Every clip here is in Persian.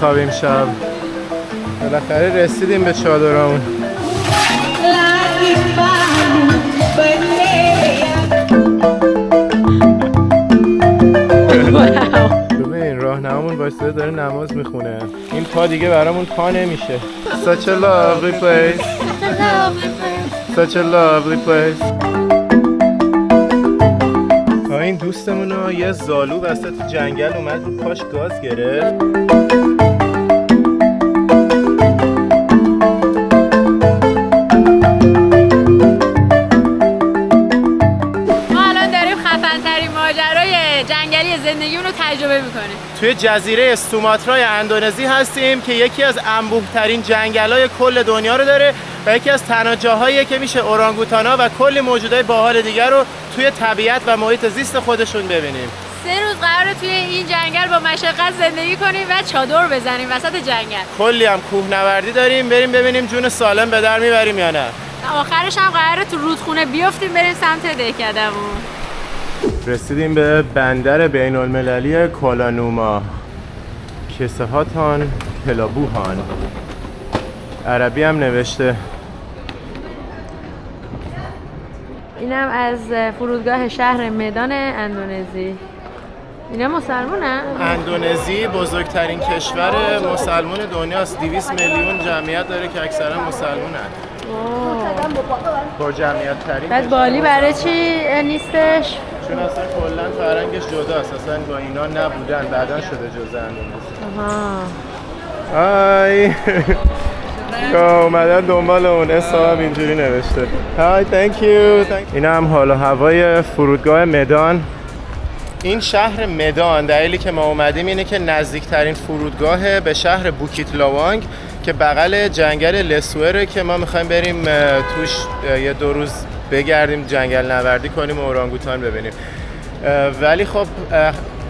بخوابیم شب. بالاخره رسیدیم به چادرمون. ببین راهنمامون وایساده داره نماز میخونه. این پا دیگه برامون پا نمیشه. Such a lovely place. Such a lovely place. این دوستمون رو یه زالو وسط جنگل اومد رو پاش گاز گرفت. جنگلی زندگیمون رو تجربه میکنیم. توی جزیره سوماترای اندونزی هستیم که یکی از انبوه‌ترین جنگل‌های کل دنیا رو داره و یکی از تنها جاهاییه که میشه اورانگوتانا و کلی موجودات باحال دیگر رو توی طبیعت و محیط زیست خودشون ببینیم. 3 روز قراره توی این جنگل با مشقت زندگی کنیم و چادر بزنیم وسط جنگل. کلی هم کوهنوردی داریم، بریم ببینیم جون سالم به در میبریم یا نه. آخرش هم قراره تو رودخونه بیافتیم بریم سمت دهکده‌مون. رسیدیم به بندر بین المللی کوالانوما. کسه هاتان پلابوهان. عربی هم نوشته. اینم از فرودگاه شهر مدان اندونزی. اینا مسلمونن؟ اندونزی بزرگترین کشور مسلمون دنیاست. 200 میلیون جمعیت داره که اکثرا مسلمونن. با جمعیت ترین. بعد بالی برای چی نیستش؟ چون اصلا کلا فرهنگش جداست، اصلا با اینا نبودن، بعداً شده جزء اندونزی. های یا اومدن دنبال اون اسمم اینجوری نوشته. های thank you. این هم حال و هوای فرودگاه مدان. این شهر مدان دلیلی که ما اومدیم اینه که نزدیکترین فرودگاه به شهر بوکیت لاوانگ که بغل جنگل لسوئره که ما میخوایم بریم توش یه 2 روز بگردیم، جنگل نوردی کنیم و اورانگوتان ببینیم. ولی خب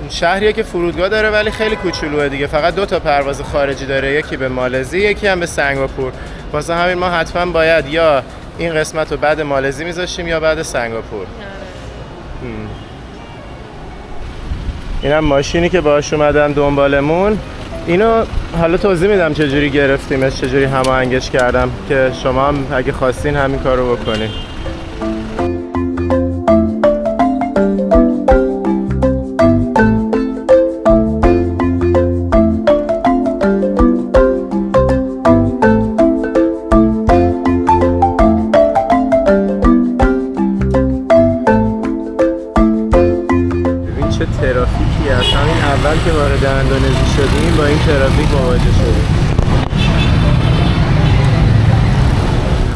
شهریه که فرودگاه داره ولی خیلی کوچولوئه دیگه، فقط 2 تا پرواز خارجی داره، یکی به مالزی یکی هم به سنگاپور. واسه همین ما حتما باید یا این قسمت رو بعد مالزی میذاشیم یا بعد سنگاپور. اینم ماشینی که باهاش اومدن دنبالمون. اینو حالا توضیح میدم چجوری گرفتیمش، چجوری هماهنگش کردم که شما هم اگه خواستین همین کارو بکنین. ترافیکی از همین اول که وارد اندونزی شدیم با این ترافیک مواجه شدیم.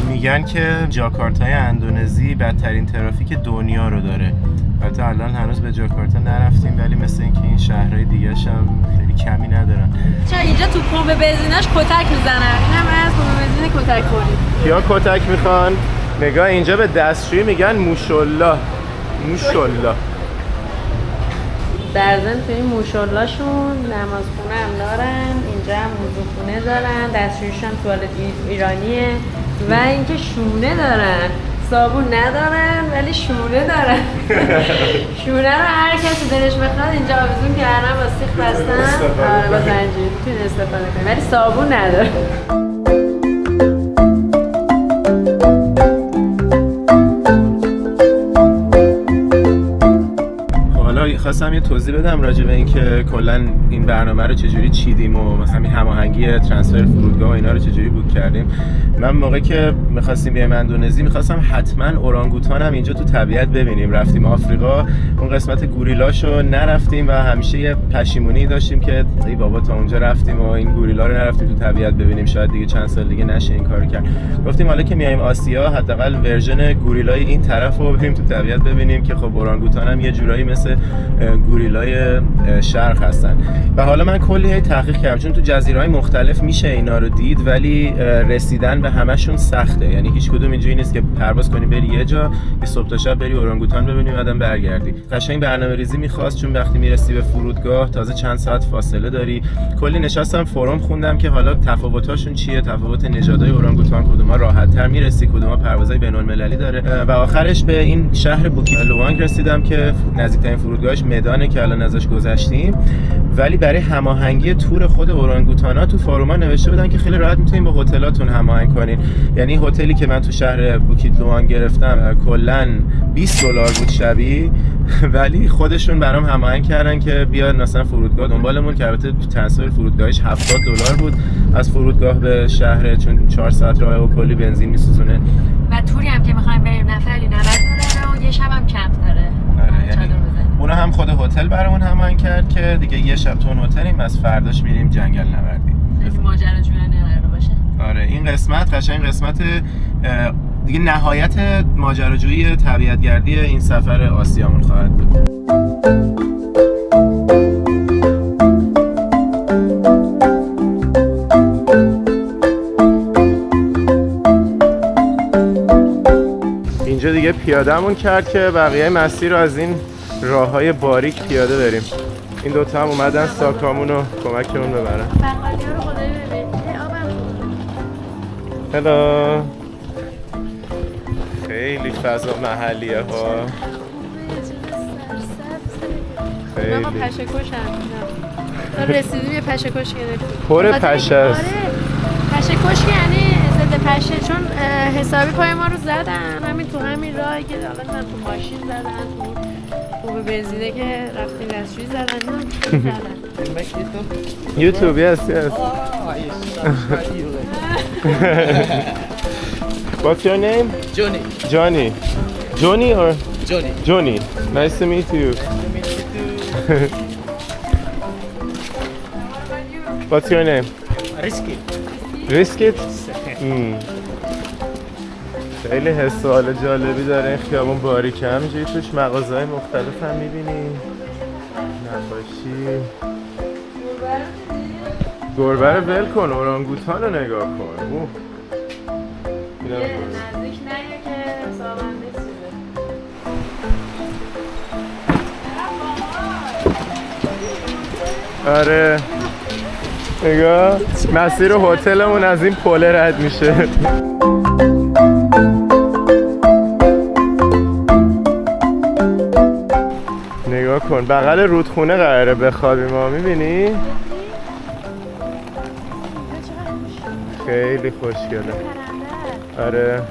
میگن که جاکارتای اندونزی بدترین ترافیک دنیا رو داره. البته الان هنوز به جاکارتا نرفتیم ولی مثل اینکه این شهرهای دیگه‌ش هم خیلی کمی ندارن. چرا اینجا تو پمپ بنزیناش کتک میزنن؟ اینم از پمپ بنزین کتک خوردیم. کیا کتک میخوان؟ نگاه اینجا به دستشویی میگن موشالله. موشالله. در ضمن توی این موشالله‌شون نمازخونه هم دارن، اینجا هم وضوخونه دارن، دستشویشون توالت ایرانیه و اینکه شونه دارن. صابون ندارن ولی شونه دارن. شونه رو هر کسی دلش بخواد اینجا آویزون کردن با سیخ بستن. آره با زنجیر میتونید استفاده کنید ولی صابون نداره. خواستم یه توضیح بدم راجع به اینکه کلا این برنامه رو چجوری چیدیم و مثلا هماهنگی ترانسفر فرودگاه و اینا رو چجوری بوک کردیم. من موقعی که می‌خواستیم بیایم اندونزی می‌خواستم حتما اورانگوتان هم اینجا تو طبیعت ببینیم. رفتیم آفریقا، اون قسمت گوریلاشو نرفتیم و همیشه یه پشیمونی داشتیم که ای بابا تا اونجا رفتیم و این گوریلا رو نرفتیم تو طبیعت ببینیم، شاید دیگه چند سال دیگه نشه این کارو کرد. گفتیم حالا که میایم آسیا حداقل ورژن گوریلای این طرفو بریم تو طبیعت ببینیم که خب اورانگوتان هم یه جورایی مثل گوریلای شرق هستن. و حالا من کلی تحقیق کردم چون تو جزیره‌های مختلف میشه اینا رو دید ولی رسیدن به همشون سخته. یعنی هیچ کدوم اینجوری نیست که پرواز کنی بری یه جا یه صبح تا شب بری اورانگوتان ببینی بعدم برگردی. قشنگ برنامه‌ریزی می‌خواست چون وقتی میرسی به فرودگاه تازه چند ساعت فاصله داری. کلی نشستم فورم خوندم که حالا تفاوتاشون چیه، تفاوت نژادهای اورانگوتان کدوم‌ها راحت‌تر میرسی، کدوم‌ها پروازهای بین‌المللی داره. و آخرش به این شهر بوکیت لاوانگ رسیدم که نزدیکترین فرودگاهش مدانه که الان ازش گذشتیم ولی برای هماهنگی تور خود اورانگوتانا تو فاروما نوشته بودن که خیلی راحت میتونین با هتلاتون هماهنگ کنین. یعنی هتلی که من تو شهر بوکیت لوان گرفتم کلاً $20 بود شبی، ولی خودشون برام هماهنگ کردن که بیاد مثلا فرودگاه دنبالمون، که البته تو ترنسفر فرودگاهش $70 بود از فرودگاه به شهر، چون 4 ساعت راه و کلی بنزین میسوزونه. و توری هم که میخوایم بریم نفری $90 و یه شب هم کمپ داره. یعنی اونا هم خود هتل برامون هماهنگ کرد که دیگه یه شب تو اون هتلیم، از فرداش میریم جنگل نوردی. خیلی ماجراجویانه قرار باشه. آره این قسمت قشنگ قسمت دیگه نهایت ماجراجویی طبیعت‌گردی این سفر آسیامون خواهد بود. اینجا دیگه پیاده‌مون کرد که بقیه مسیر رو از این راه‌های باریک پیاده بریم. این دوتا هم اومدن ساکامون رو کمکمون ببرن. هلو. خیلی فضا محلیه ها. خیلی. ما پشه کش هم. رسیدیم یه پشه کش گرفتیم. پر پشه است. پشه کش یعنی ضد پشه، چون حسابی پای ما رو زدن همین تو همین راهی که حالا من تو ماشین زدن، تو به بنزینه که رفتیم دستشویی زدن. YouTube, yes. What's your name? Johnny. Johnny. Johnny or? Johnny. Johnny. Nice to meet you. What's your name? Risky. Riskit? خیلی حس و حال جالبی داره این خیابون باریکه، همینجوری توش مغازه‌های مختلف هم می‌بینی. نقاشی. گربه رو ول کن، اورانگوتان رو نگاه کن. نزدیک نیا که سامنده چیزه. آره نگاه مسیر هتلمون از این پله رد میشه. نگاه کن بغل رودخونه قراره بخوابیم ما، میبینی؟ خیلی خوشگله. آره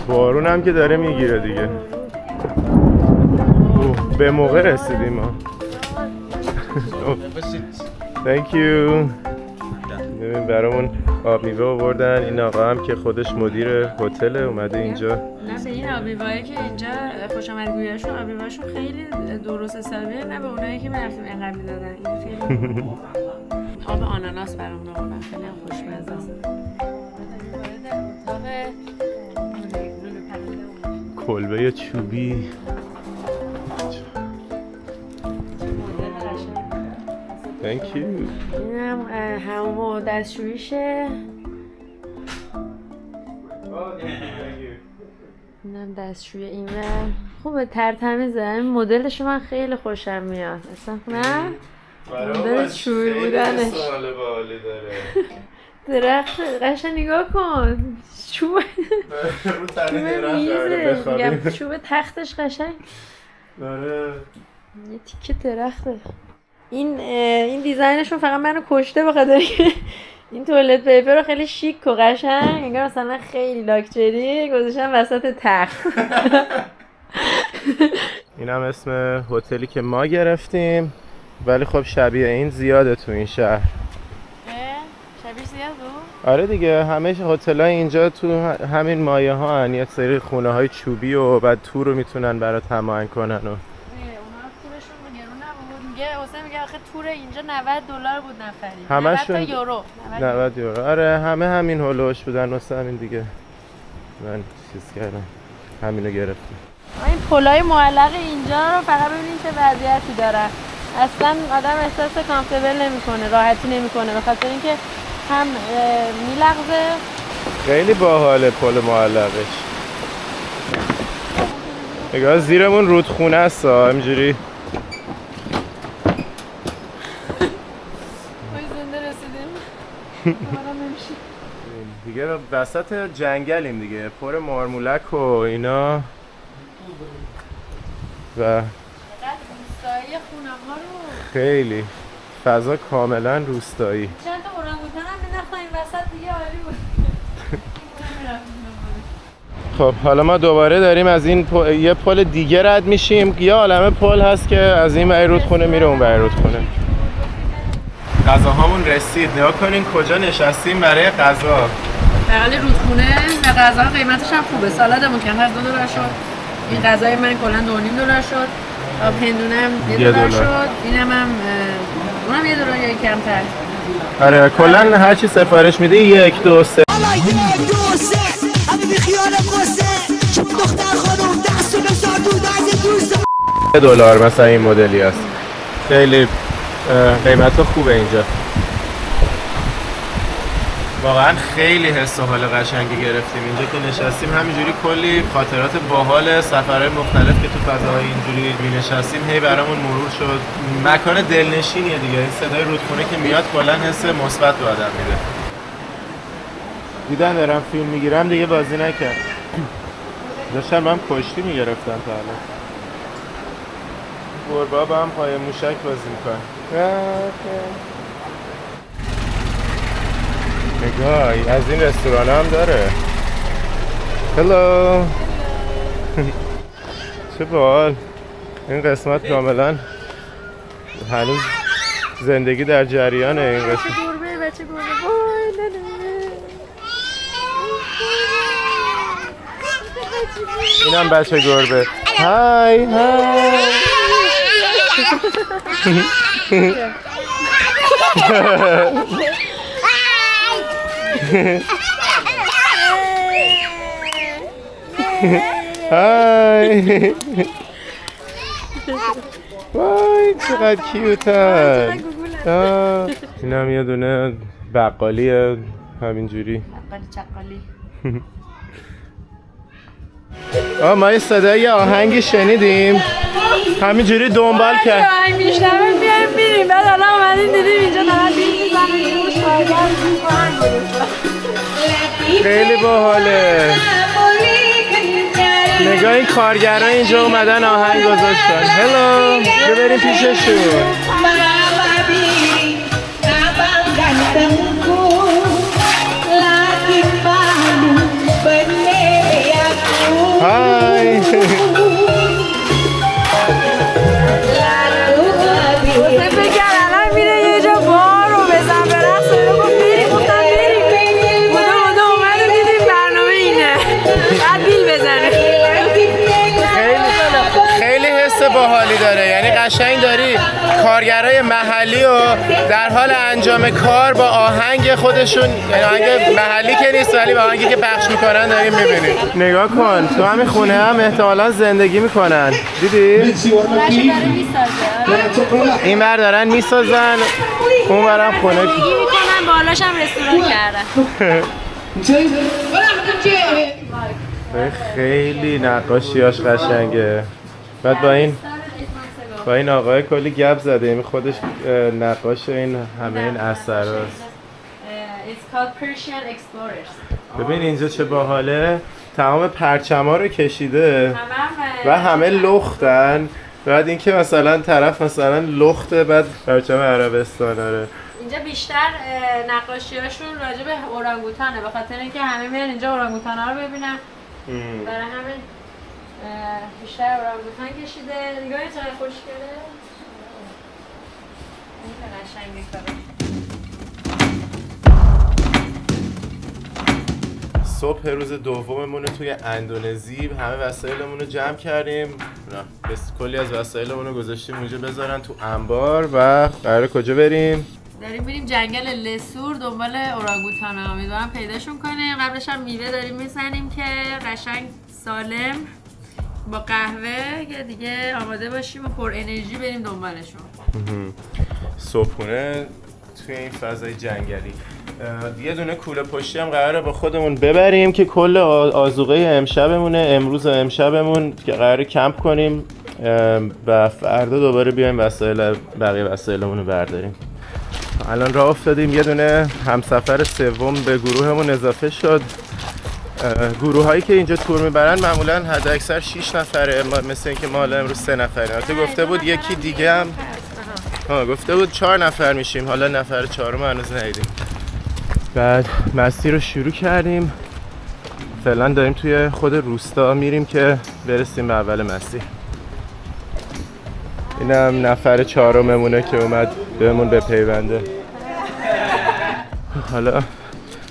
بارون هم که داره میگیره دیگه. به موقع رسیدیم ما. Thank you. برامون آب میوه آوردن. این آقا هم که خودش مدیر هتل اومده اینجا. نه به این آب میوه‌ای که اینجا خوش آمدگویی‌هاشون آب میوه‌شون خیلی درست حسابیه، نه به اونایی که رفتیم اینقدر میدادن. این خیلی آب آناناس برامون آوردن، خیلی هم خوشمزه است. کلبه چوبی. Thank you. اینم همون و دستشویشه. اینم دستشوی اینور. خوبه ترتمیزه. این مدلش من خیلی خوشم میاد. اصلا نه؟ مدل چوبی بودنش. سال بالی داره. درخت قشنگ نگاه کن. چوب. رو تنه درخت قراره بخوابیم. چوب تختش قشنگ. آره. یه تیکه درخته. این دیزاینشون فقط منو کشته بخاطر که این توالت پیپر رو خیلی شیک و قشنگ انگار مثلا خیلی لاکچری گذاشتن وسط تخت. این هم اسم هتلی که ما گرفتیم، ولی خب شبیه این زیاده تو این شهر. شبیه زیاد بود؟ آره دیگه همه هتل‌های اینجا تو همین مایه ها هن. یه سری خونه های چوبی و بعد تور رو میتونن برات هماهنگ کنن و میگه آخه تور اینجا $90 بود نفری. همشون 90 یورو. 90 یورو. آره همه همین هولوش بودن واسه همین دیگه. من چیز کردم همینو گرفتم. این پلای معلق اینجا رو فقط ببینید چه وضعیتی دارن. اصلا آدم احساس کامفتبل نمیکنه، راحتی نمیکنه، به خاطر اینکه هم میلغزه. خیلی باحاله پل معلقش. نگاه زیرمون رودخونه است همینجوری. دیگه وسط جنگلیم دیگه، پر مارمولک و اینا و خونم‌ها رو. خیلی فضا کاملا روستایی. چند تا اورانگوتان هم می‌نداختن این وسط دیگه عالی بود. خب حالا ما دوباره داریم از این یه پل دیگه رد میشیم. یه عالمه پل هست که از این ور رودخونه میره اون ور رودخونه. غذاهامون رسید. نگاه کنین کجا نشستیم برای غذا. بغل رودخونه و غذا قیمتش هم خوبه. سالادمون کم از $2 شد. این غذای من کلا $2.5 شد. آب هندونم $1 شد. اینم اونم $1 یا کمتر. آره کلا هر چی سفارش میده 1 2 3 $1 مثلا این مدلی است. خیلی قیمت خوبه اینجا. واقعا خیلی حس و حال قشنگی گرفتیم اینجا که نشستیم. همینجوری کلی خاطرات باحال سفرهای مختلف که تو فضاهای اینجوری می‌نشستیم هی برامون مرور شد. مکان دلنشینیه دیگه. این صدای رودخونه که میاد کلا حس مثبت به آدم میده. دیدن دارم فیلم میگیرم دیگه بازی نکرد. داشتم من کشتی میگرفتن تا الان. گربه‌ها با هم پای موشک بازی میکنن. نگاه از این رستوران هم داره. هلو. چه باحال. این قسمت کاملا هنوز زندگی در جریانه این قسمت. بچه گربه اینم بچه گربه. های های. های. وای چقدر کیوتن. اینم یه دونه بقالیه همینجوری. بقالی چقالی. ما یه صدای آهنگی شنیدیم همینجوری دنبال کرد. آهنگ میشنویم بیایم میریم. بعد حالا اومدیم دیدیم اینجا دارن خیلی باحاله. نگاه این کارگرها اینجا اومدن آهنگ گذاشتن. هلو بریم پیششون. های. باحالی داره. یعنی قشنگ داری کارگرای محلی و در حال انجام کار با آهنگ خودشون، یعنی آهنگ محلی که نیست ولی با آهنگی که پخش میکنن داریم میبینید. نگاه کن تو همین خونه هم احتمالاً زندگی میکنن. دیدی؟ این بر دارن میسازن اون برم خونه میکنن بالاش هم رستوران کردن. خیلی نقاشیاش قشنگه. بعد با این آقای کلی گپ زده. این خودش نقاش این همه این اثراست. It's called Persian Explorers. ببین اینجا چه باحاله. تمام پرچما رو کشیده و همه لختن. بعد اینکه مثلا طرف مثلا لخته بعد پرچم عربستان داره. اینجا بیشتر نقاشیاشون راجع به اورانگوتانه، به خاطر اینکه همه میان اینجا اورانگوتانا رو ببینن. برای همین بیشتر اورانگوتان کشیده. نگاه چقدر خوشگله. این قشنگی کاره. صبح روز دوممون توی اندونزی همه وسایلمون رو جمع کردیم. بس کلی از وسایلمون رو گذاشتیم اونجا بذارن تو انبار و قراره کجا بریم؟ داریم بریم جنگل لسور دنبال اورانگوتانا. امیدوارم پیداشون کنیم. قبلش هم میوه داریم میزنیم که قشنگ سالم با قهوه که دیگه آماده باشیم و پر انرژی بریم دنبالشون. صبحونه توی این فضای جنگلی. یه دونه کوله پشتی هم قراره با خودمون ببریم که کل آذوقه امشبمونه. امروز و امشبمون که قراره کمپ کنیم و فردا دوباره بیایم بقیه وسایلمون رو برداریم. الان راه افتادیم. یه دونه همسفر سوم به گروهمون اضافه شد. گروه هایی که اینجا تور میبرن معمولا حد اکثر 6 نفره، مثل اینکه ما حالا امروز 3 نفریم. البته گفته بود یکی دیگه هم گفته بود 4 نفر میشیم، حالا نفر 4م هنوز ندیدیم. بعد مسیر رو شروع کردیم، فعلا داریم توی خود روستا میریم که برسیم به اول مسیر. اینم نفر 4مونه که اومد بهمون بپیونده. حالا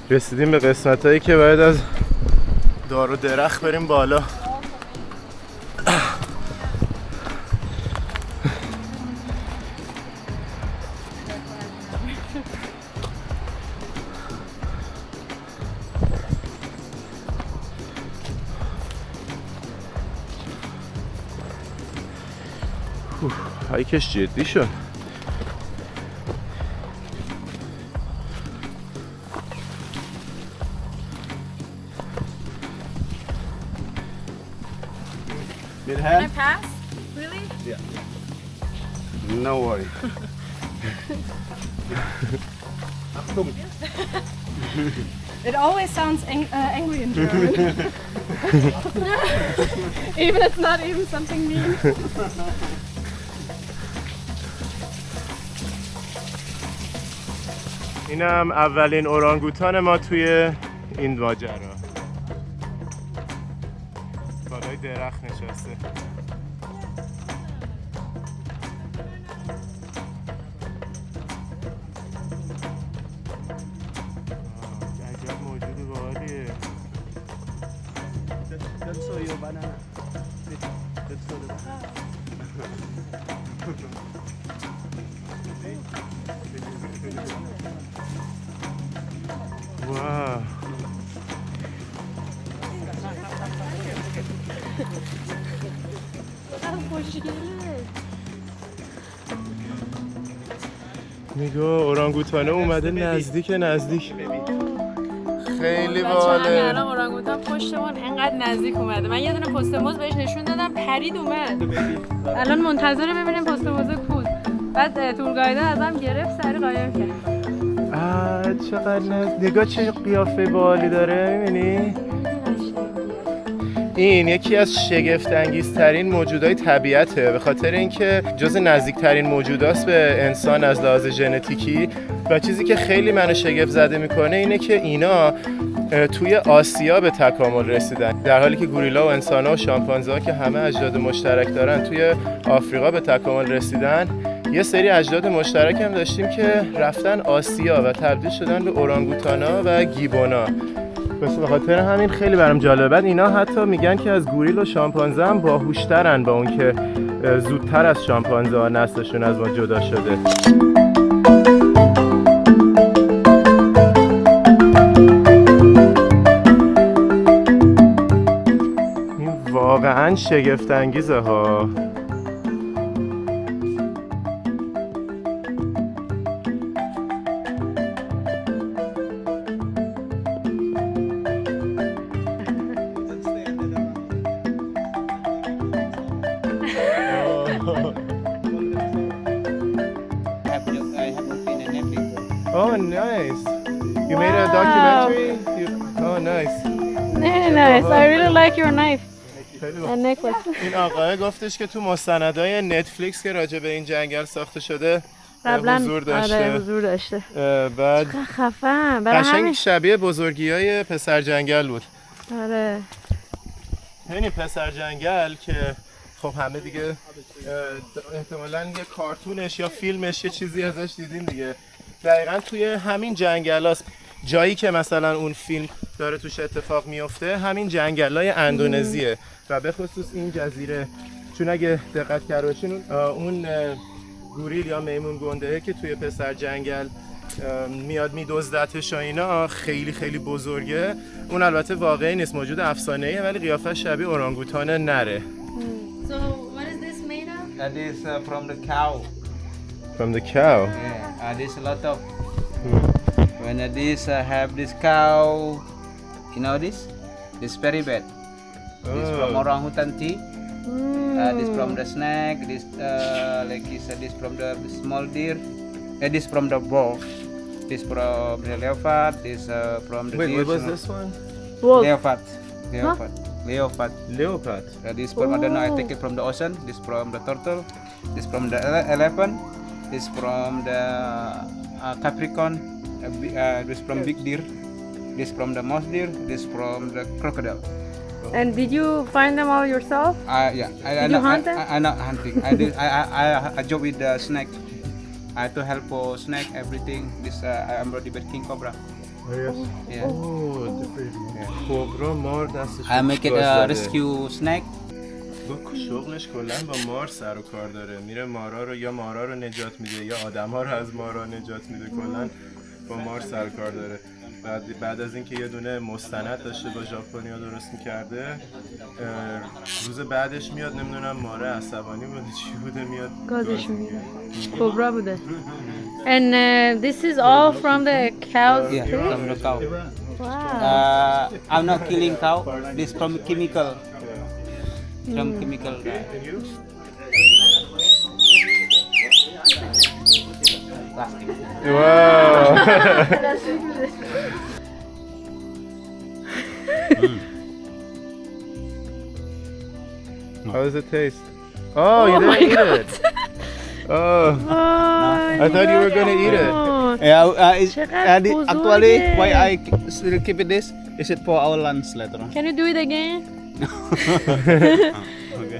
رسیدیم به قسمت هایی که باید از دار و درخت بریم بالا. هایکش جدی شد. Can I pass? Really? No worry. It always sounds angry in German. Even it's not even something mean. اینم اولین اورانگوتان ما توی این ماجرا. بالای درخت نشسته. عجب موجود باحالیه. واو. نگاه اورانگوتانه اومده نزدیک خیلی باحاله. الان اورانگوتان پشتمون انقدر نزدیک اومده. من یه دونه پست موز بهش نشون دادم، پرید اومد. الان منتظر ببینیم پست موز کوز. بعد تورگایده ازم گرفت، سری قایم کرد. چقدر نگاه چه قیافه باحالی داره، می‌بینی؟ این یکی از شگفت انگیزترین موجودات طبیعته، به خاطر اینکه جز نزدیکترین موجوداست به انسان از لحاظ ژنتیکی. و چیزی که خیلی منو شگفت زده میکنه اینه که اینا توی آسیا به تکامل رسیدن، در حالی که گوریلا و انسان‌ها و شامپانزه‌ها که همه اجداد مشترک دارن توی آفریقا به تکامل رسیدن. یه سری اجداد مشترک هم داشتیم که رفتن آسیا و تبدیل شدن به اورانگوتانا و گیبونا. به خاطر همین خیلی برام جالبه. بعد اینا حتی میگن که از گوریل و شامپانزه هم باهوشترن، با اون که زودتر از شامپانزه ها نسلشون از ما جدا شده. این واقعا شگفت انگیزه ها. Oh, nice. You made a documentary? Oh, nice. Very nice. I really like your knife and necklace. این آقای گفتش که تو مستندهای نتفلیکس که راجع به این جنگل ساخته شده قبلا حضور داشته. حضور داشته. بعد خفن. برای قشنگ همین شبیه بزرگیای پسر جنگل بود. آره. یعنی پسر جنگل که خب همه دیگه احتمالاً یه کارتونش یا فیلمش یه چیزی ازش دیدین دیگه. دقیقاً توی همین جنگلاست، جایی که مثلا اون فیلم داره توش اتفاق میفته همین جنگلای اندونزیه و به خصوص این جزیره. چون اگه دقت کرده باشین اون گوریل یا میمون گنده که توی پسر جنگل میاد میدزدتش و اینا خیلی خیلی بزرگه. اون البته واقعی نیست، موجود افسانه‌ایه، ولی قیافه شبیه اورانگوتان نره. So what is this made of? That is from the cow. From the cow. Yeah, there's a lot of. When this have this cow, you know this very bad. This from orangutan tea. This from the snake. This like this from the small deer. This from the boar. This from the leopard. This from the Wait, deer. what was this one? Wolf. Leopard. Leopard. Leopard. Leopard. This from I don't know. I take it from the ocean. This from the turtle. This from the elephant. This from the Capricorn. This from big deer. This from the mouse deer. This from the crocodile. And did you find them all yourself? Yeah. Did you hunt them? I not hunting. I job with the snake. I had to help for snake everything. This I'm already with king cobra. Yeah. کبرا مار دستش I make it a rescue snake. شغلش کلا با مار سر و کار داره. میره مارا رو یا مارا رو نجات میده یا آدما رو از مارا نجات میده. کلا با مار سر و کار داره. بعد از اینکه یه دونه مستند داشته با ژاپنیا درست میکرده، روز بعدش میاد نمیدونم ماره عصبانی بوده چی بوده میاد گازش میگیره. کبرا بوده. And this is all from the cows Yeah, too? from the cow. Wow. I'm not killing cow. This from chemical. From chemical. Plastic. واو How does it taste? Oh, you didn't eat it. Oh, I thought you were gonna eat it. Yeah, چقدر بزرگه. actually why I still keep it this is it for our lunch later on. Can you do it again?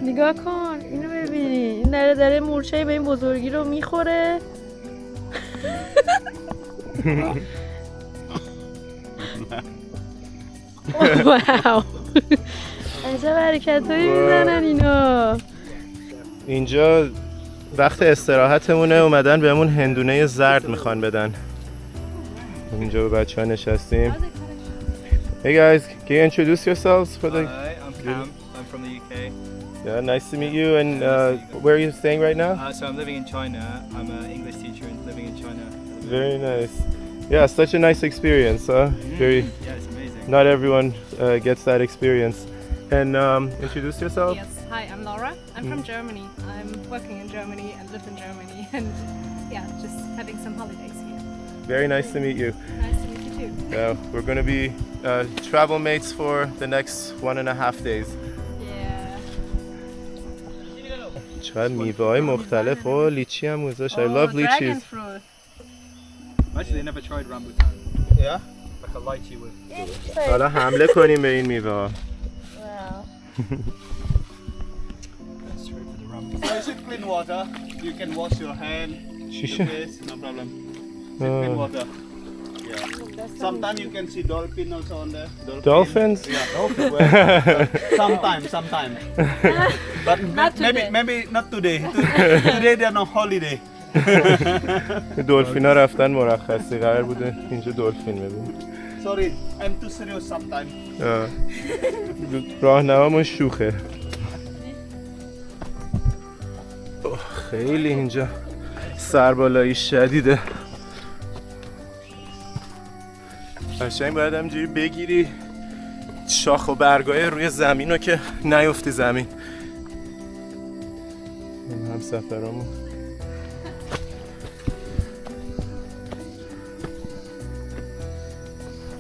نگاه کن اینو ببین این داره مورچه به این بزرگی رو میخوره. واو عجب حرکتایی میزنن اینا. اینجا وقت استراحتمونه اومدن بهمون هندونه زرد میخوان بدن. اینجا به بچه ها نشستیم. Hey guys, can you introduce yourselves for the... Hi, I'm Cam. I'm from the UK. Yeah, nice to meet you. And where are you staying right now? So I'm living in China. I'm an English teacher and living in China. Very nice. Yeah, such a nice experience, huh? Very. Yeah, it's amazing. Not everyone gets that experience. And introduce yourself. Yes, hi, I'm Laura. I'm from Germany. I'm working in Germany and live in Germany and yeah, just having some holidays here. Very nice to meet you. Nice to meet you too. Yeah, we're going to be travel mates for the next 1.5 days. Yeah. چقدر میوه‌های مختلف و لیچی هم گذاشت. I love dragon lychees. fruit. Actually, never tried rambutan. Yeah. Like a lychee with. حالا حمله کنیم به این میوه‌ها. Let's try for the rambutan. So is it clean water? You can wash your hand, your Shisha. face, no problem. It's clean water. Yeah. Sometimes you can see dolphin also on there. Dolphins? Yeah, dolphin. Sometimes. But maybe not today. Today they're on holiday. دلفینا رفتن مرخصی قرار بوده اینجا دلفین ببینیم. Sorry, I'm too serious sometimes. راهنمامون شوخه. خیلی اینجا سربالایی شدیده. قشنگ باید همینجوری بگیری شاخ و برگای روی زمین رو که نیفتی زمین. این هم سفرامون.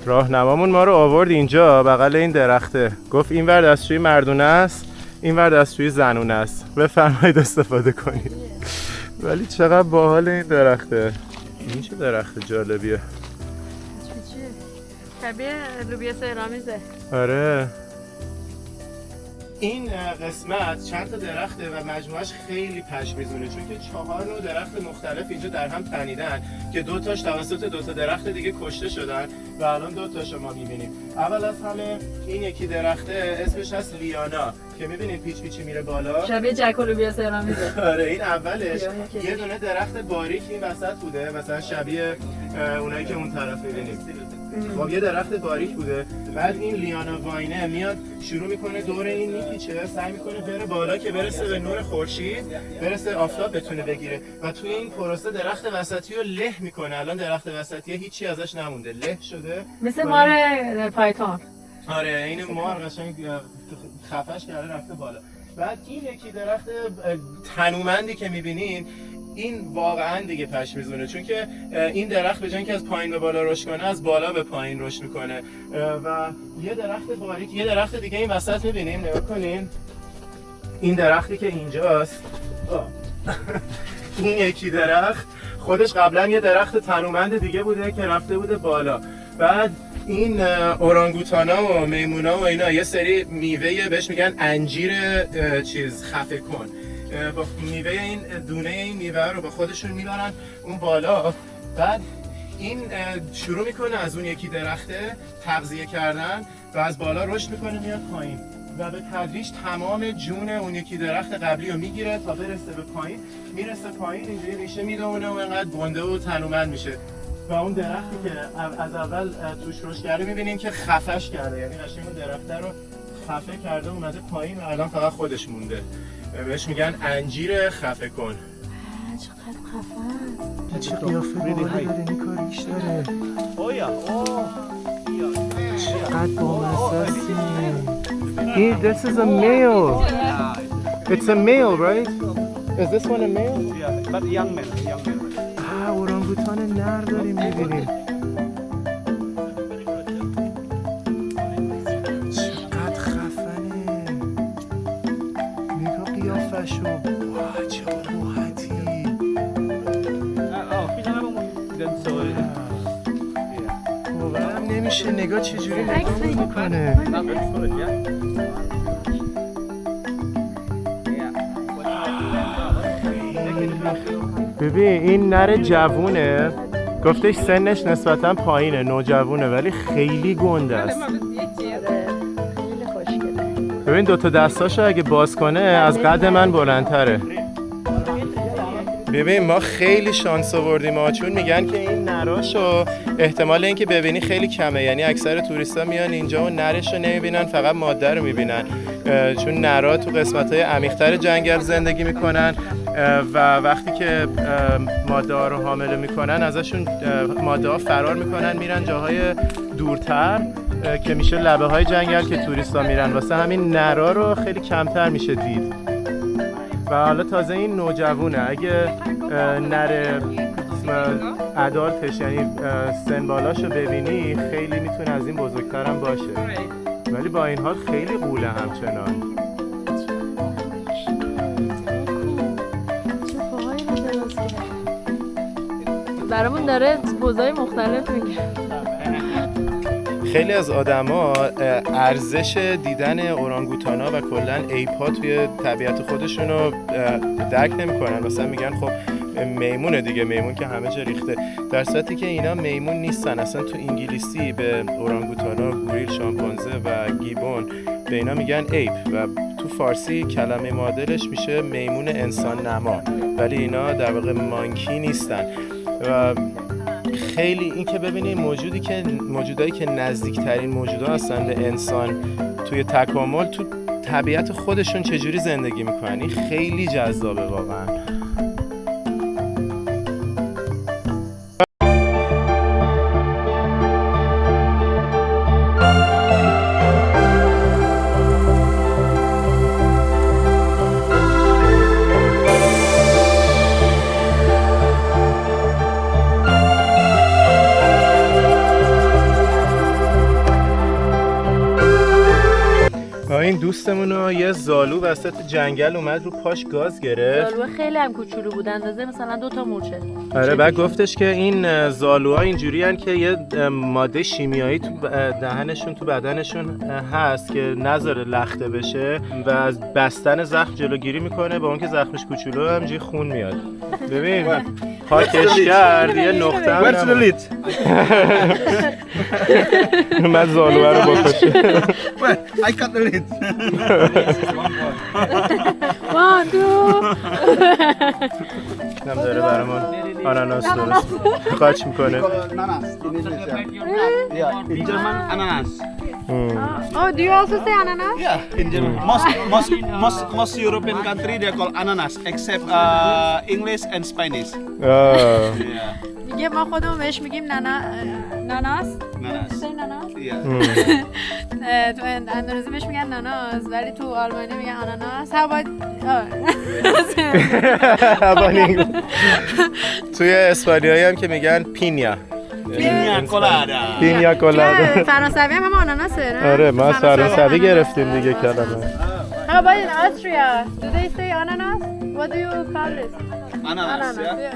راهنمامون ما رو آورد اینجا بغل این درخته. گفت این ور دستشوی مردونه است، این ور دستشوی زنونه است. بفرمایید استفاده کنید. ولی چقدر باحال این درخته. این چه درخت جالبیه. شبیه لوبیا سهرامیزه. آره. این قسمت چند تا درخته و مجموعش خیلی پشیمونه چون که 4 نوع درخت مختلف اینجا در هم تنیدن که 2 تاش توسط 2 تا درخت دیگه کشته شدن و الان 2 تاش ما می‌بینیم. اول از همه این یکی درخته اسمش هست لیانا که می‌بینید پیچ پیچی میره بالا. شبیه جک و لوبیا سهرامیزه. آره این اولش یه دونه درخت باریک این وسط بوده مثلا شبیه اونایی که اون طرف می‌بینیم. خب یه درخت باریک بوده. بعد این لیانا واینه میاد شروع میکنه دور این میپیچه سعی میکنه بره بالا که برسه به نور خورشید برسه آفتاب بتونه بگیره و توی این پروسه درخت وسطی رو له میکنه. الان درخت وسطی هیچی ازش نمونده له شده مثل مار پایتون. آره این مار قشنگ خفش کرده رفته بالا. بعد این یکی درخت تنومندی که میبینین این واقعا دیگه پشیمونه، چون که این درخت به جای اینکه از پایین به بالا رشد کنه از بالا به پایین رشد میکنه و یه درخت باریک، یه درخت دیگه این وسط می‌بینیم. نگاه کنین این درختی که اینجاست این یکی درخت خودش قبلا یه درخت تنومند دیگه بوده که رفته بوده بالا. بعد این اورانگوتانا و میمونا و اینا یه سری میوه بهش میگن انجیر خفه کن، با میوه این دونه این میوه رو با خودشون میبرن اون بالا. بعد این شروع میکنه از اون یکی درخته تغذیه کردن و از بالا رشد میکنه میاد پایین و به تدریج تمام جون اون یکی درخت قبلی رو میگیره تا برسه به پایین. میرسه پایین اینجوری ریشه میدونه و اینقدر گنده و تنومند میشه و اون درختی که از اول توش رشد کرده میبینیم که خفش کرده، یعنی قشنگ اون درخت رو خفه کرده اومده پایین و الان فقط خودش مونده. بهش میگن انجیر خفه کن. چقدر خفن. چه قیافه باحالی داره، این کاریش داره. چقدر بامزه‌ست این. This is a male. It's a male, right? Is this one a male? Yeah, but young man. اورانگوتان نر داریم میبینیم. چقدر خفنه. نگاه قیافشو. واه چه راحتی. باورم نمیشه نگاه چجوری نگاه میکنه. ببین این نر جوونه، گفتش سنش نسبتا پایینه، نوجوونه ولی خیلی گنده است. خیلی خوشگله. ببین دوتا دستاشو اگه باز کنه از قد من بلندتره. ببین ما خیلی شانس آوردیم چون میگن که این نراشو احتمال اینکه ببینی خیلی کمه، یعنی اکثر توریستا میان اینجا و نرشو نمیبینن، فقط ماده رو میبینن، چون نرا تو قسمت‌های عمیق‌تر جنگل زندگی میکنن و وقتی که ماده ها رو حامله میکنن ازشون ماده ها فرار میکنن میرن جاهای دورتر که میشه لبه های جنگل که توریستا میرن، واسه همین نرا رو خیلی کمتر میشه دید. و حالا تازه این نوجوونه، اگه نر ادالتش یعنی سن بالاشو ببینی خیلی میتونه از این بزرگترم باشه، ولی با این حال خیلی قوله همچنان. برامون داره بوزای مختلف میگه. خیلی از آدما ارزش دیدن اورانگوتانا و کلا ایپا توی طبیعت خودشون رو درک نمی‌کنن. مثلا میگن خب میمونه دیگه، میمون که همه جا ریخته، در صورتی که اینا میمون نیستن. اصلا تو انگلیسی به اورانگوتانا، گوریل، شامپانزه و گیبون به اینا میگن ایپ و تو فارسی کلمه معادلش میشه میمون انسان نما، ولی اینا در واقع مانکی نیستن. و خیلی این که ببینید موجودایی که نزدیکترین موجودا هستن به انسان توی تکامل تو طبیعت خودشون چجوری زندگی میکنن، این خیلی جذابه واقعا. این دوستمون رو یه زالو وسط جنگل اومد رو پاش گاز گرفت. زالوها خیلی هم کوچولو بود، اندازه مثلا 2 تا مورچه. آره بعد گفتش که این زالوها اینجوری هن که یه ماده شیمیایی تو دهنشون تو بدنشون هست که نذاره لخته بشه و از بستن زخم جلوگیری میکنه، با اون که زخمش کوچولو همینجوری خون میاد. ببین پاکش کرد یه نقطه هم نمون. من زالوها رو بکشه. I cut the lid. One, two. نم داره برامون آناناس درست قاچ میکنه. Ananas in Indonesia. Yeah, in German ananas. Oh, do you also say ananas? Yeah, in German. Most European country they call ananas except English and Spanish. Yeah. میگه ما خودمون بهش میگیم ناناس. Ananas. Say ناناس. Yeah. تو اندونزی بهش میگن ناناس ولی تو آلمانی میگن آناناس. توی اسپانیایی هم که میگن پینیا. Piña colada. پینیا کولادا. فرانسوی هم آناناسه نه؟ آره ما از فرانسوی گرفتیم دیگه کلمه. How about in Austria? Do they say ananas? What do you call this? Ananas, yeah. yeah.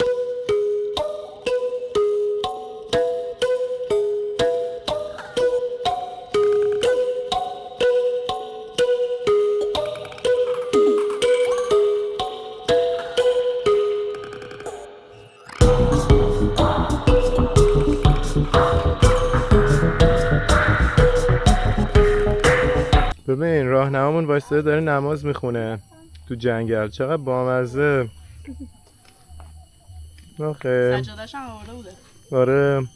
ببین راهنمامون وایساده داره نماز میخونه تو جنگل. چقدر بامزه. آخه سجاده‌ش هم آورده بوده. آره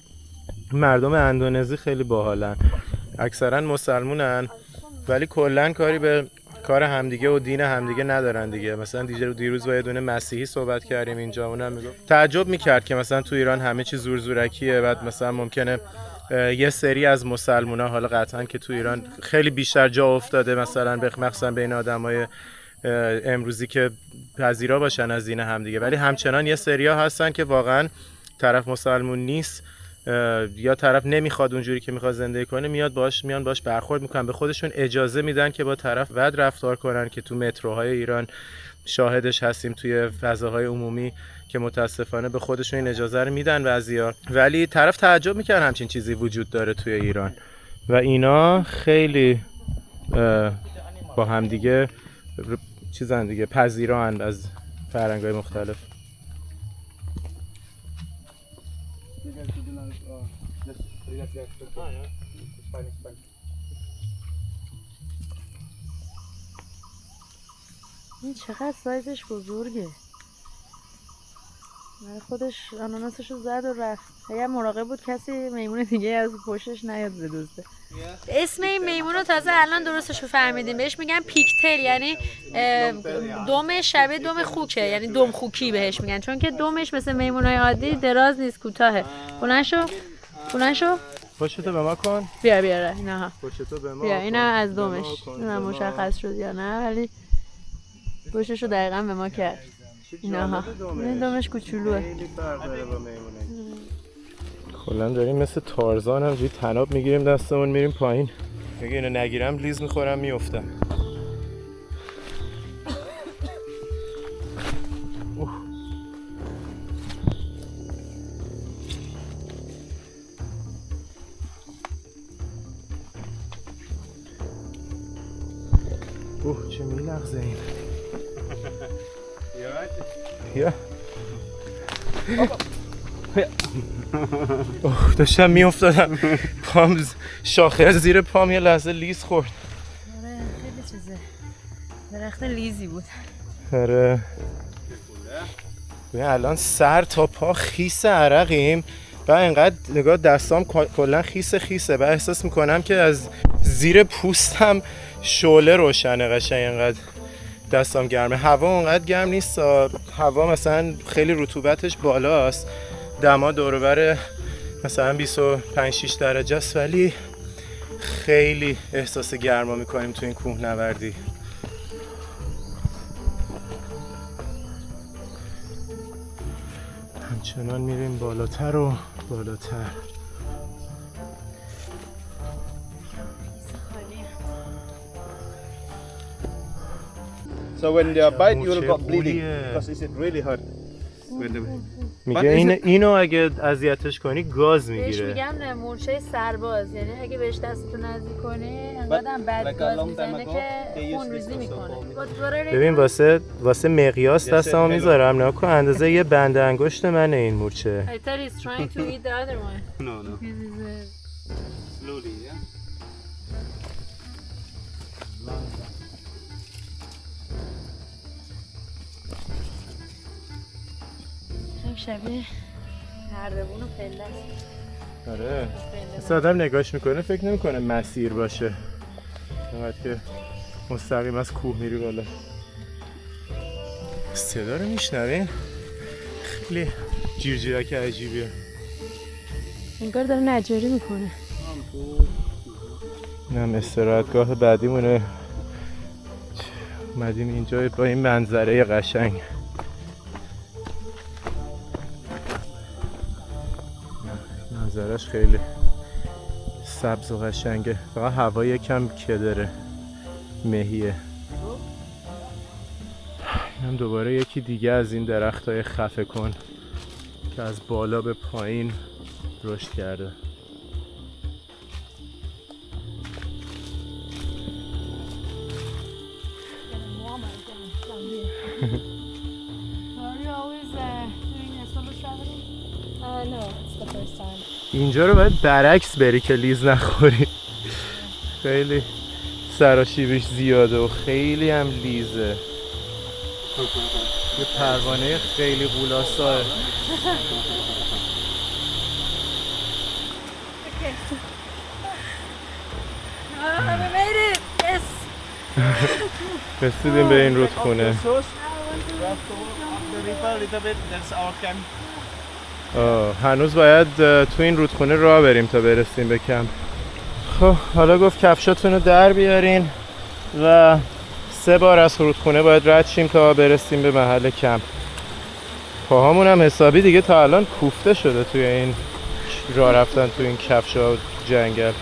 مردم اندونزی خیلی باحالن. اکثرا مسلمونن ولی کلا کاری به کار همدیگه و دین همدیگه ندارن دیگه. مثلا دیروز با یه دونه مسیحی صحبت کردیم اینجا، اونم میگفت تعجب میکرد که مثلا تو ایران همه چی زور زورکیه. بعد مثلا ممکنه یه سری از مسلمونا، حالا قطعا که تو ایران خیلی بیشتر جا افتاده مثلا مخصوصا بین آدمای امروزی که پذیرا باشن از دین همدیگه، ولی همچنان یه سریا هستن که واقعا طرف مسلمون نیست یا طرف نمیخواد اونجوری که میخواد زندگی کنه میان باش برخورد میکنن، به خودشون اجازه میدن که با طرف بد رفتار کنن که تو متروهای ایران شاهدش هستیم، توی فضاهای عمومی که متاسفانه به خودشون این اجازه رو میدن بعضیا. ولی طرف تعجب میکنه همچین چیزی وجود داره توی ایران و اینا خیلی با همدیگه چیزن دیگه، پذیران از فرهنگ‌های مختلف. این چقدر سایزش بزرگه. خودش آناناسشو زد و رفت. اگه مراقب بود کسی میمون دیگه از پشتش نیاد بدزده. اسم این میمون رو تازه الان درستشو فهمیدیم. بهش میگن پیکتل، یعنی دم شبیه دم خوکه، یعنی دم خوکی بهش میگن، چون که دمش مثل میمونای عادی دراز نیست، کوتاهه. بلند شو پشتو به ما کن. بیا اینا. پشتو به ما بیا کن. اینا از دمش. اینا مشخص شد یا نه، ولی پشتشو دقیقاً به ما کرد. اینها این دمش کوچولوه. خیلی فرق داره با میمونه. کلا داریم مثل تارزان همجوری تناب میگیریم دستمون میریم پایین. اگه اینو نگیرم لیز میخورم میافتم. چه میلغزه این. یا داشتم میافتادم، پام شاخه زیر پام یه لحظه لیز خورد. آره خیلی چیزه، درخت لیزی بود. آره الان سر تا پا خیس عرقیم و اینقدر نگاه دستام کلا خیسه و احساس میکنم که از زیر پوستم شعله روشنه قشنگ، اینقدر دستام گرمه. هوا اونقدر گرم نیست، هوا مثلا خیلی رطوبتش بالاست، دما دور و بر مثلا 25-6 درجه است، ولی خیلی احساس گرما میکنیم تو این کوهنوردی. همچنان میریم بالاتر و بالاتر. So when they bite, you will got bleeding because it's really hurt. میگه اینو اگه اذیتش کنی گاز بهش میگیره. میگن مورچه سرباز، یعنی اگه بهش دستتو نزدیک کنی انقدر بد گاز میزنه که خون ریزی میکنه. ببین واسه مقیاس دستمو میذارم، نگاه کن اندازه یه بند انگشت منه این مورچه. I thought he's trying to eat the other one. No. Slowly, yeah. شبیه نردبون و پله است. آره مثلا آدم نگاش میکنه فکر نمیکنه مسیر باشه، اینقدر که مستقیم از کوه میری بالا. صدا رو میشنوین؟ خیلی جیرجیرک عجیبیه. انگار داره نجاری میکنه. این هم استراحتگاه بعدیمونه. اومدیم اینجا با این منظره قشنگ. منظرش خیلی سبز و قشنگه، فقط هوا یکم کدره، مهیه. هم دوباره یکی دیگه از این درختای خفه کن که از بالا به پایین رشد کرده. اینجا رو باید برعکس بری که لیز نخوری. خیلی سراشیبیش زیاده و خیلی هم لیزه. یه پروانه خیلی غولاساه. رسیدیم به این رودخونه. هنوز باید تو این رودخونه راه بریم تا برسیم به کمپ. خب حالا گفت کفشاتون رو در بیارین و 3 بار از رودخونه باید رد شیم تا برسیم به محل کمپ. پاهامون هم حسابی دیگه تا الان کوفته شده توی این راه رفتن تو این کفشا و جنگل.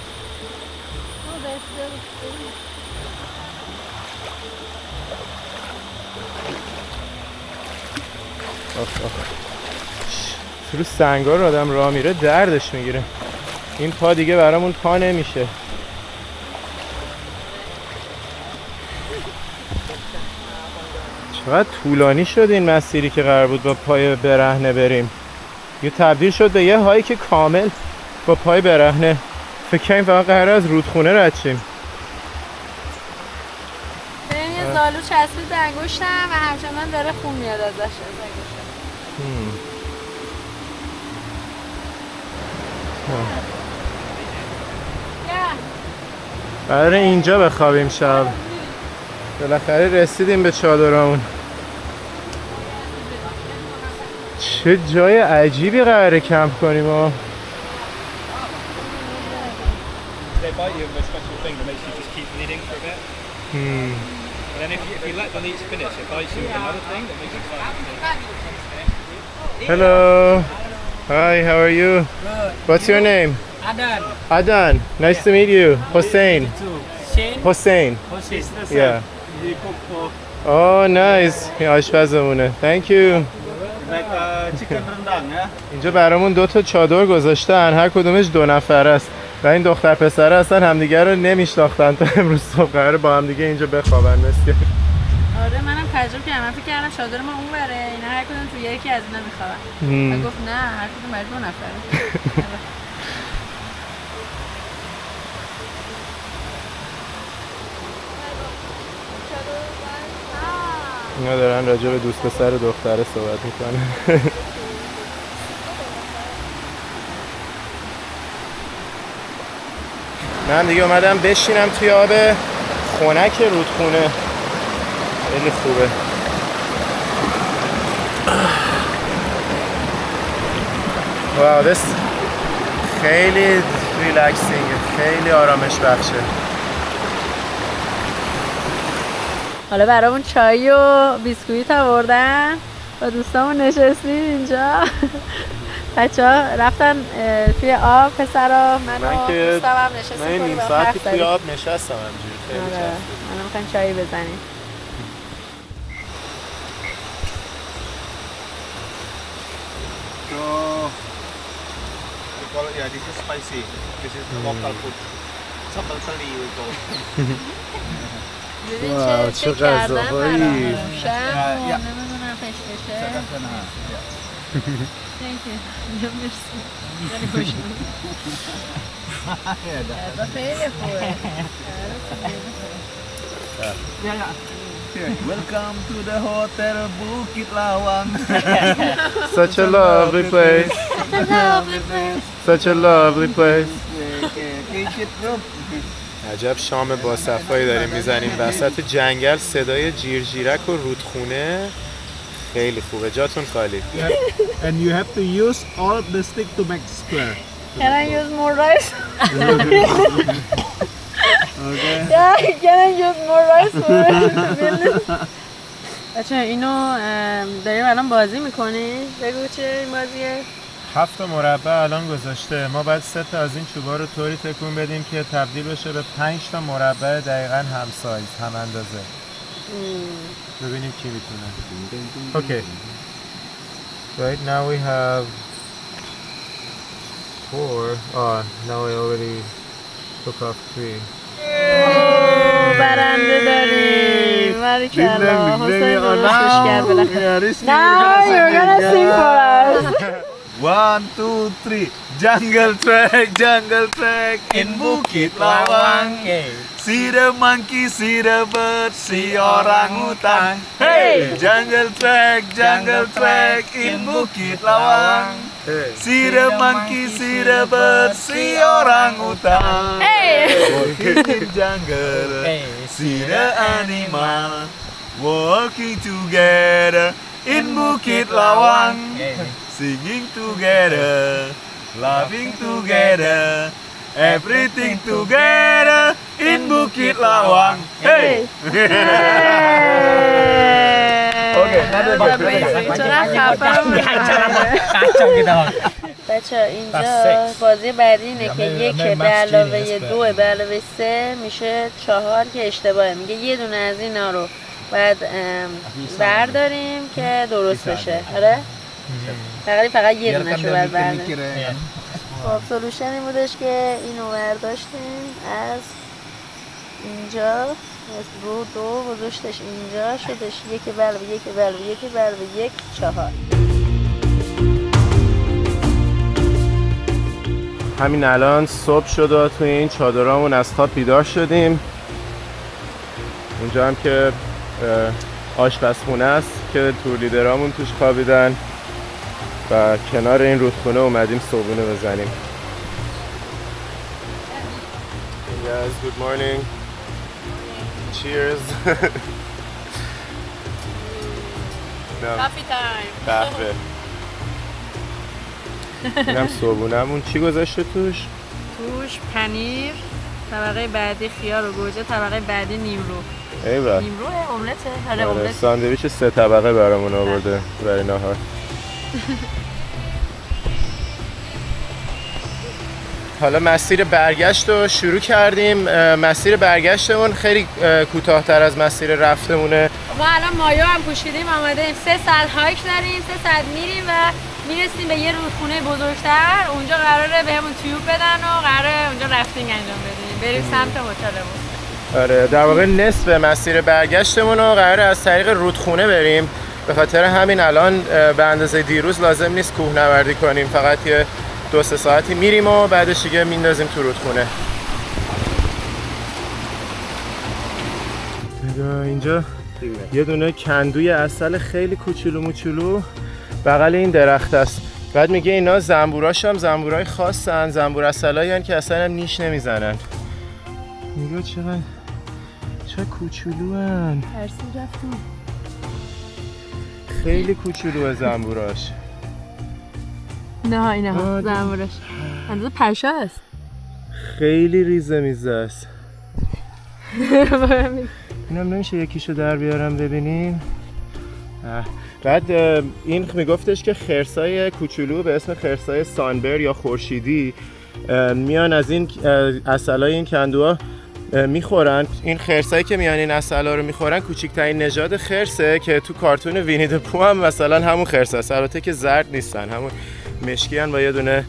رو سنگار آدم راه میره دردش میگیره. این پا دیگه برامون پا نمیشه. چقدر طولانی شد این مسیری که قرار بود با پای برهنه بریم. یه تبدیل شد به یه هایک کامل با پای برهنه. فکر کنیم فقط قراره از رودخونه رد شیم. یه زالو چسبید به انگشتم و همچنان داره خون میاد ازش. قراره اینجا بخوابیم شب. بالاخره رسیدیم به چادرامون. چه جای عجیبی قراره کمپ کنیم ها. They bite you with a special thing that makes you just keep bleeding for a bit. And then if you let the leech finish, it bites you with another thing that makes you fight. Hello. Hi, how are you? Good. What's your name? Adan. Adan. Nice to meet you. Hossein. Shane. Hossein. Hossein. Yeah. Oh, nice. این آشپزمونه. Thank you. Chicken rendang ya. اینجا برامون 2 تا چادر گذاشتن، هر کدومش 2 نفره است و این دختر پسره اصلا همدیگه رو نمیشناختن تا امروز صبح قراره با همدیگه اینجا بخوابن. مثل آره منم تعجب کردم. من فکر کردم چادر ما اون بره، اینا هر کدوم تو یکی از اینا میخوابن. و گفت نه هر کدوم باید 2 نفره. اینا دارن راجع به دوست پسر دختره صحبت میکنن. من دیگه اومدم بشینم توی آب خنک رودخونه. خیلی خوبه. واو this خیلی ریلکسینگ، خیلی آرامش بخشه. حالا برامون چای و بیسکویت آوردن و دوستامون نشستیم اینجا. بچه‌ها رفتن توی آب، پسرا من و دوستم هم نشستیم. من نیم ساعتی توی آب نشستم همجوری. خیلی چسبید. منم می‌خوایم چای بزنیم. Yeah, this is spicy. This is local food. Sambal teli we call it. واو چه غذاهایی. نمیدونم فشفشه. Thank you. مرسی. خیلی خوشمزه. خیلی خوبه. Welcome to the hotel Bukit Lawang. Such a lovely place. Such a lovely place. عجب شام با صفایی داریم میزنیم وسط جنگل. صدای جیرجیرک و رودخونه خیلی خوبه. جاتون خالی. And you have to use all the stick to make square. Can I use more rice? Okay. Yeah, can I use more rice for it? بچه اینو داریم الان بازی میکنی؟ بگو چه این بازیه؟ 7 مربع الان گذاشته. ما باید 3 تا از این چوبا رو طوری تکون بدیم که تبدیل بشه به 5 تا مربع دقیقاً هم سایز، هم اندازه. ببینیم کی میتونه. Okay. Right now we have 4. Oh, now I already took off 3. برنده داریم. باریکلا. حسین درستش کرد بالاخره. Now you're gonna sing for us. 1, 2, 3. Jungle trek in Bukit Lawang. See the monkey, see the bird, see orangutan. Hey! Jungle trek in Bukit Lawang. See the monkey, see the bird, see orangutan. Hey! Walking in jungle, see the animal walking together in Bukit Lawang. Singing together, laughing together, everything together in Bukit Lawang. Hey! بچه اینجا بازی بعدی اینه که 1 به علاوه 2 به علاوه 3 میشه 4 که اشتباهه. میگه یه دونه از اینا رو باید برداریم که درست بشه. آره؟ فقط یه دونه شو باید برداریم. خب سولوشن این بودش که اینو برداشتیم از اینجا رو 2 گذاشتش اینجا شدش 1 به علاوه 1 به علاوه 1 به علاوه 1 4. همین الان صبح شد و توی این چادرامون از خواب بیدار شدیم. اونجا هم که آشپزخونه است که تور لیدرامون توش خوابیدن و کنار این رودخونه اومدیم صبحونه بزنیم. Hey guys, good morning. Cheers. Coffee time. قهوه. اینم صبحونه‌مون چی گذاشته توش؟ توش پنیر، طبقه بعدی خیار و گوجه، طبقه بعدی نیمرو. ایول. نیمرو املته؟ آره املت. ساندویچ 3 طبقه برامون آورده برای نهار. حالا مسیر برگشت رو شروع کردیم. مسیر برگشتمون خیلی کوتاه‌تر از مسیر رفتمونه. ما الان مایو هم پوشیدیم آمدیم 3 ساعت هایک داریم، 3 ساعت میریم و میرسیم به یه رودخونه بزرگتر. اونجا قراره بهمون تیوب بدن و قراره اونجا رفتینگ انجام بدیم، بریم سمت هتلمون. آره در واقع نصف مسیر برگشتمون رو قراره از طریق رودخونه بریم. به خاطر همین الان به اندازه دیروز لازم نیست کوهنوردی کنیم، فقط یه 2-3 ساعتی میریم و بعدش دیگه میندازیم تو رودخونه. اینجا یه دونه کندوی عسل خیلی کوچولو موچولو بغل این درخت است. بعد میگه اینا زنبوراش هم زنبورای خاصن، زنبور عسلایی که اصلا هم نیش نمیزنن. میگه چه کوچولو هن. خیلی کوچولوه زنبوراش. نه اینا زنبوراش اندازه پشه است. خیلی ریزه میزه است. اینم نمیشه یکیشو در بیارم ببینیم. بعد این میگفتش که خرسای کوچولو به اسم خرسای سانبر یا خورشیدی میان از این عسلای این کندوها میخورن. این خرسایی که میان این عسلا رو میخورن کوچکترین نژاد خرسه که تو کارتون وینی د پو هم مثلا همون خرس است، البته که زرد نیستن، همون مشکی ان با یه دونه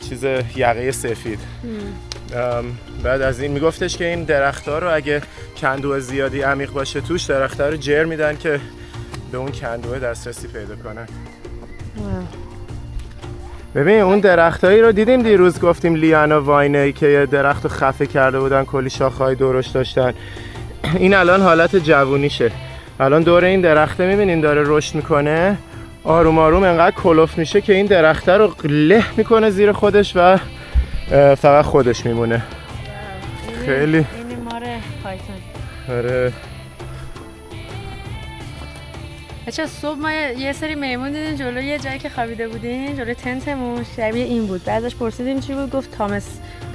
چیز یقه سفید. بعد از این میگفتش که این درخت‌ها رو اگه کندو زیادی عمیق باشه توش درخت‌ها رو جر میدن که به اون کندوه دسترسی پیدا کنن. ببین اون درختایی رو دیدیم دیروز گفتیم لیانا واینه که یه درخت رو خفه کرده بودن، کلی شاخه‌های درشت داشتن. این الان حالت جوونیشه. الان دور این درخته میبینین داره رشد میکنه، آروم آروم انقدر کلوف میشه که این درخته رو له میکنه زیر خودش و فقط خودش میمونه. خیلی این ماره پایتون. آره. بچه صبح ما یه سری میمون دیدیم جلوی یه جایی که خوابیده بودیم، جلوی تنتمون، شبیه این بود. بعدش پرسیدیم چی بود، گفت تامس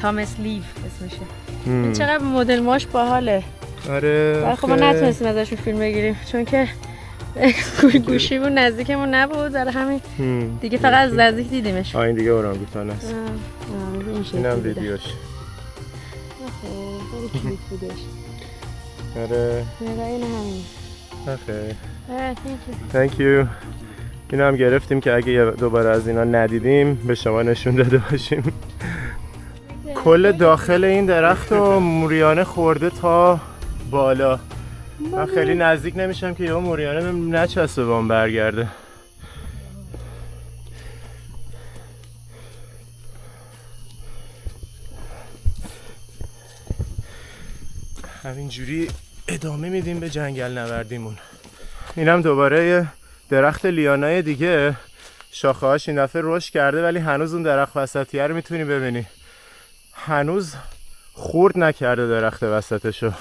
تامس لیف اسمشه. این چقدر مدل ماش باحاله. آره. ولی خب ما نتونستیم ازشون فیلم بگیریم چون که گوشیمون نزدیکمون نبود، برای همین دیگه فقط از نزدیک دیدیمش. این دیگه اورانگوتان است. اینم ویدیوش. خیلی کلیک بودش. آره. این همین. اوکی. Thank you. اینو هم گرفتیم که اگه دوباره از اینا ندیدیم به شما نشون داده باشیم. کل داخل این درخت و موریانه خورده تا بالا. من خیلی نزدیک نمیشم که یه موریانه نچسبه بام برگرده. همینجوری ادامه میدیم به جنگل نوردیمون. اینم دوباره یه درخت لیانای دیگه، شاخه‌هاش این دفعه رشد کرده ولی هنوز اون درخت وسطیه رو میتونی ببینی، هنوز خورد نکرده درخت وسطشو.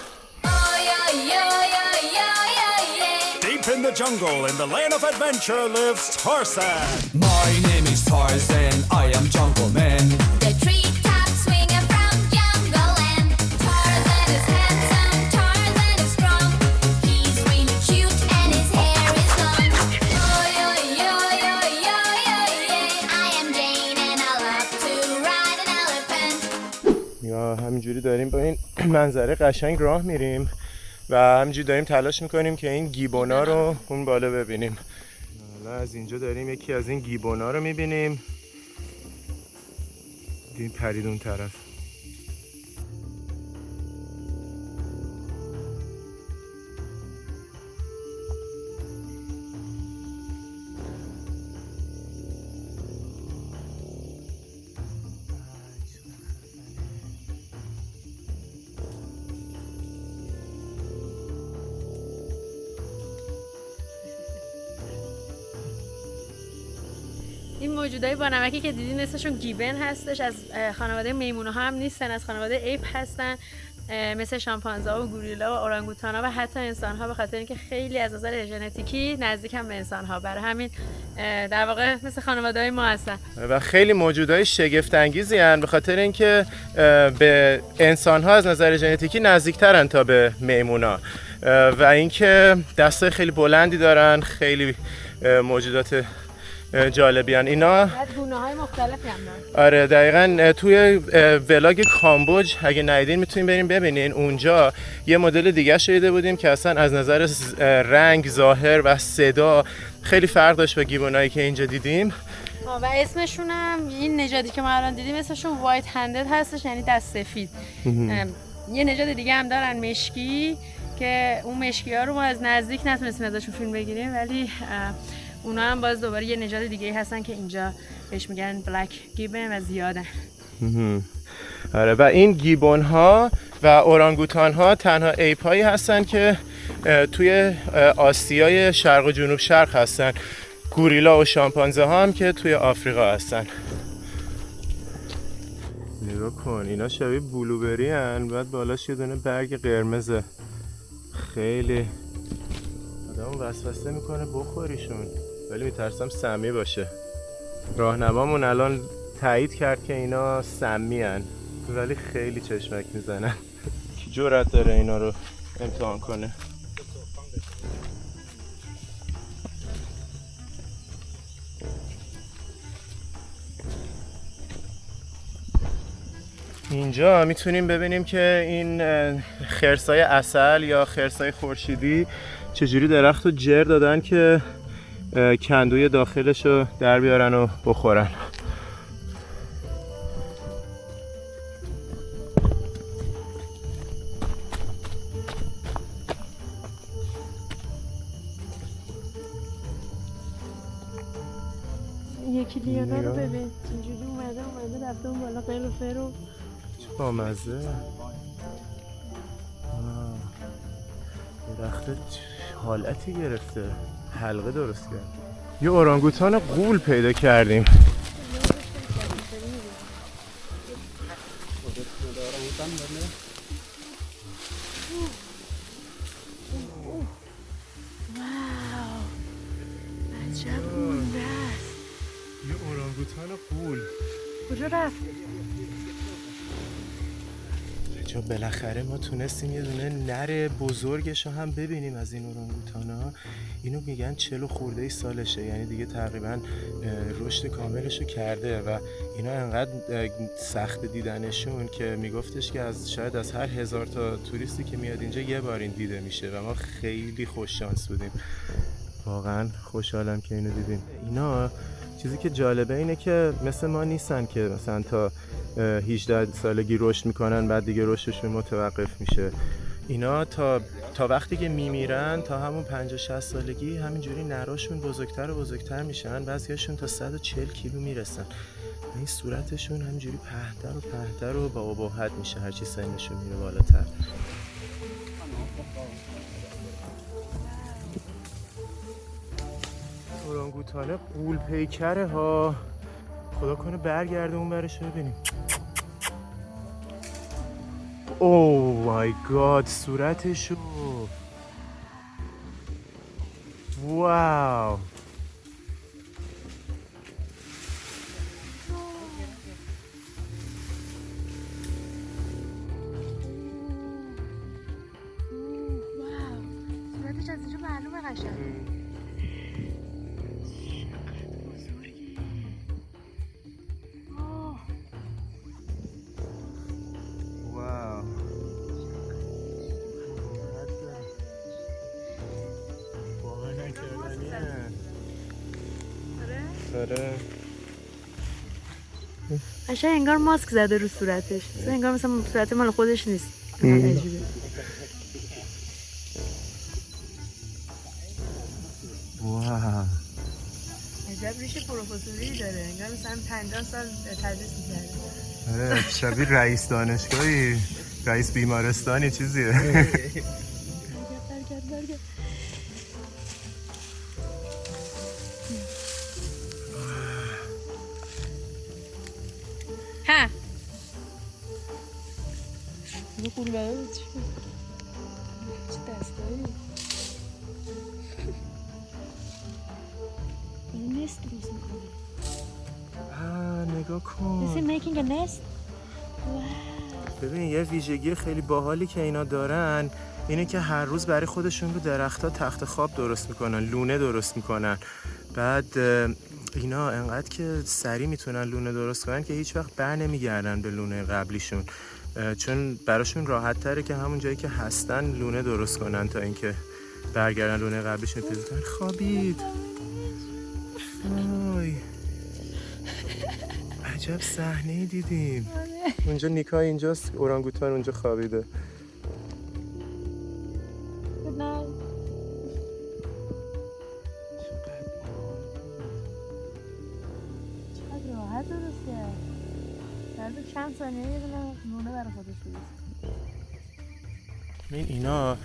Deep in the jungle, in the land of adventure lives Tarzan. My name is Tarzan, I am Jungle Man. The treetops swinging from jungle land. Tarzan is handsome, Tarzan is strong. He's really cute and his hair is long. I am Jane and I love to ride an elephant. یا همینجوری داریم با این منظره قشنگ راه میریم و همینجوری داریم تلاش میکنیم که این گیبونا رو اون بالا ببینیم. حالا از اینجا داریم یکی از این گیبونا رو میبینیم، این پرید اون طرف. این موجودای با نمکی که دیدین اسمشون گیبن هستش، از خانواده میمونه ها هم نیستن، از خانواده ایپ هستن، مثل شامپانزه ها و گوریلا و اورانگوتان ها و حتی انسان ها، به خاطر اینکه خیلی از نظر ژنتیکی نزدیک هم به انسان ها، برای همین در واقع مثل خانواده های ما هستن و خیلی موجودای شگفت انگیزی هستن، به خاطر اینکه به انسان ها از نظر ژنتیکی نزدیکترن تا به میمونا و اینکه دستای خیلی بلندی دارن، خیلی موجودات جالبیان اینا. گونه‌های مختلفی هم دارن. آره دقیقاً. توی ولاگ کامبوج اگه ندیدین میتونین بریم ببینین، اونجا یه مدل دیگه شنیده بودیم که اصلا از نظر رنگ، ظاهر و صدا خیلی فرق داشت با گیبونایی که اینجا دیدیم. و اسمشون هم این نژادی که ما الان دیدیم اسمشون وایت هندد هستش، یعنی دست سفید. یه نژاد دیگه هم دارن مشکی که اون مشکی ها رو ما از نزدیک نتونستیم ازشون فیلم بگیریم، ولی اونا هم باز دوباره یه نژاد دیگه هستن که اینجا بهش میگن بلک گیبن و زیادن. آره و این گیبون ها و اورانگوتان ها تنها ایپ هایی هستن که توی آسیای شرق و جنوب شرق هستن. گوریلا و شامپانزه ها هم که توی آفریقا هستن. نگاه کن اینا شبیه بلوبری هن، بعد بالاش یه دونه برگ قرمزه، خیلی آدمو وسوسه میکنه بخوریشون، ولی میترسم سمی باشه. راهنمامون الان تایید کرد که اینا سمی هن، ولی خیلی چشمک میزنن. کی جرأت داره اینا رو امتحان کنه؟ اینجا میتونیم ببینیم که این خرسای عسل یا خرسای خورشیدی چجوری درخت رو جر دادن که کندوی داخلش رو در بیارن و بخورن. یکی لیانا رو ببین چجوری اومده رفته اون بالا قیل و فرو. چه بامزه. درخت حالتی گرفته، حلقه درست کرد. یه اورانگوتان غول پیدا کردیم. کجا رفت؟ بچه ها بالاخره ما تونستیم یه دونه نر بزرگش رو هم ببینیم از این اورانگوتانا. اینو میگن 40 خورده ای سالشه، یعنی دیگه تقریبا رشد کاملش رو کرده و اینا انقدر سخت دیدنشون که میگفتش که شاید از هر 1000 تا توریستی که میاد اینجا یه بار این دیده میشه و ما خیلی خوش شانس بودیم. واقعا خوشحالم که اینو دیدیم. اینا چیزی که جالبه اینه که مثل ما نیستن که مثلا تا 18 سالگی رشد میکنن بعد دیگه رشدشون متوقف میشه. اینا تا وقتی که میمیرن تا همون 50-60 سالگی همینجوری نراشون بزرگتر و بزرگتر میشن، بعضیاشون تا 140 کیلو میرسن. این صورتشون همینجوری پهتر و پهتر و با ابهت میشه هرچی سنشون میره بالاتر. اورانگوتانه غول پیکره ها، خدا کنه برگرده اون برش رو ببینیم. اوه مای گاد صورتشو، واو. صورتش از اینجا معلومه قشنگ. آره قشنگ انگار ماسک زده رو صورتش، انگار مثلا صورت مال خودش نیست. عجیبه. واو عجب ریش پروفسوری داره، انگار مثلا 50 سال تدریس می‌کرده. آره شبیه رئیس دانشگاهی، رئیس بیمارستانی چیزیه. برگرد. ها اینو قول برای چه دستایی این نست درست میکنه. نگاه کن. Is he making a nest? ببین یه ویژگی خیلی باحالی که اینا دارن اینه که هر روز برای خودشون رو درخت‌ها تخت خواب درست میکنن، لونه درست میکنن. بعد اینا انقدر که سریع میتونن لونه درست کنن که هیچ وقت بر نمیگردن به لونه قبلیشون، چون براشون راحت تره که همون جایی که هستن لونه درست کنن تا اینکه برگردن لونه قبلیشون پیدا کنن. خوابید. وای عجب صحنه‌ای دیدیم. اونجا نیکا اینجاست، اورانگوتان اونجا خوابیده. چقدر راحت درست کرد. بعد چند ثانیه یه دونه نونه برای خودش درست. اینا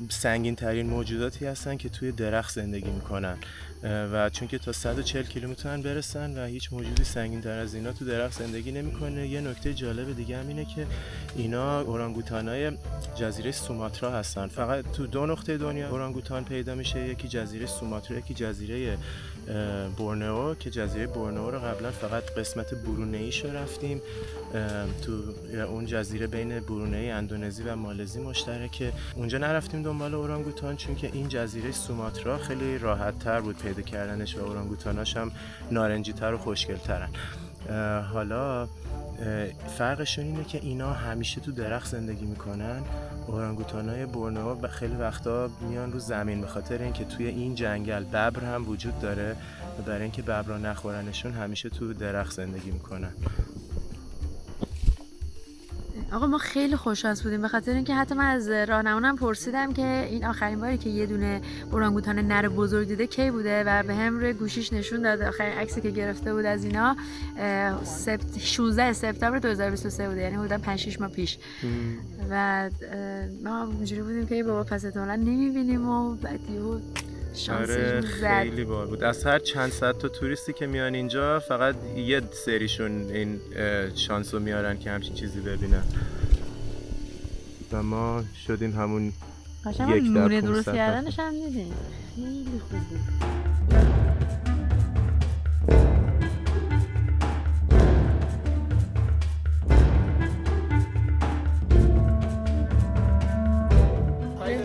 سنگین ترین موجوداتی هستن که توی درخت زندگی میکنن و چون که تا 140 کیلو میتونن برسن و هیچ موجودی سنگین تر از اینا تو درخت زندگی نمیکنه. یه نکته جالب دیگه هم اینه که اینا اورانگوتانای جزیره سوماترا هستن. فقط تو 2 نقطه دنیا اورانگوتان پیدا میشه، یکی جزیره سوماترا، یکی جزیره بورنئو که جزیره بورنئو رو قبلا فقط قسمت برونئیش رو رفتیم. تو اون جزیره بین برونئی، اندونزی و مالزی مشترکه. اونجا نرفتیم دنبال اورانگوتان چون که این جزیره سوماترا خیلی راحت تر بود پیدا کردنش و اورانگوتاناش هم نارنجی تر و خوشگل ترن. حالا فرقشون اینه که اینا همیشه تو درخت زندگی میکنن. اورانگوتانای بورنئو خیلی وقتا میان رو زمین به خاطر اینکه توی این جنگل ببر هم وجود داره و برای اینکه ببرا نخورنشون همیشه تو درخت زندگی میکنن. آقا ما خیلی خوشحال بودیم به خاطر اینکه حتی من از راهنمونم پرسیدم که این آخرین باری که یه دونه اورانگوتان نر بزرگ دیده کی بوده و به هم روی گوشیش نشون داد. آخرین عکسی که گرفته بود از اینا 16 سپتامبر 2023 بوده، یعنی حدودا 5-6 ماه پیش. و ما اینجوری بودیم که بابا پس احتمالاً نمی‌بینیم و بعد یهو آره خیلی باحال بود. از هر چند صد تا توریستی که میان اینجا فقط یه سریشون این شانس رو میارن که همچین چیزی ببینن و ما شدیم همون قشنگ لونه درست کردنش هم دیدیم. خیلی خوب بود.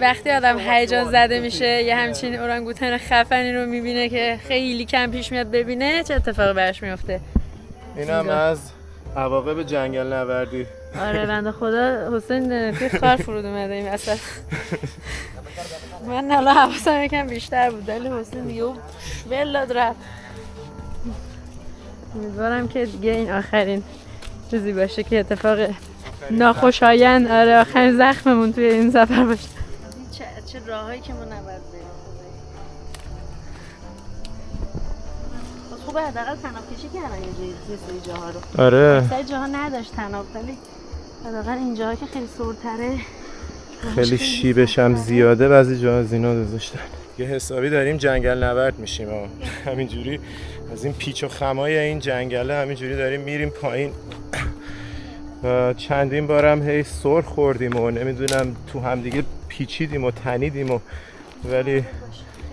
وقتی آدم هیجان زده میشه یه همچین اورانگوتن خفنی رو میبینه که خیلی کم پیش میاد ببینه، چه اتفاقی براش میفته؟ اینم از عواقب جنگل نوردی. آره بنده خدا حسین توی خار فرود اومده این وسط. من حالا حواسم یکم بیشتر بود ولی حسین دیگه ول داد رفت. امیدوارم که دیگه این آخرین چیزی باشه که اتفاق ناخوشایند آخرین زخممون توی این سفر باشه. چه راهایی که ما نباید بریم. خوبه حداقل طناب کشی کردن یه سری جاها رو. آره سری جاها نداشت طناب ولی حداقل این جاها که خیلی سردتره خیلی شیبش هم زیاده، بعضی جاها از اینا گذاشتن. یه حسابی داریم جنگل نورد میشیم همینجوری از این پیچ و خمای این جنگله همینجوری داریم میریم پایین. چندین بارم هی سر خوردیم و نمیدونم تو هم دیگه پیچیدیم و تنیدیم ولی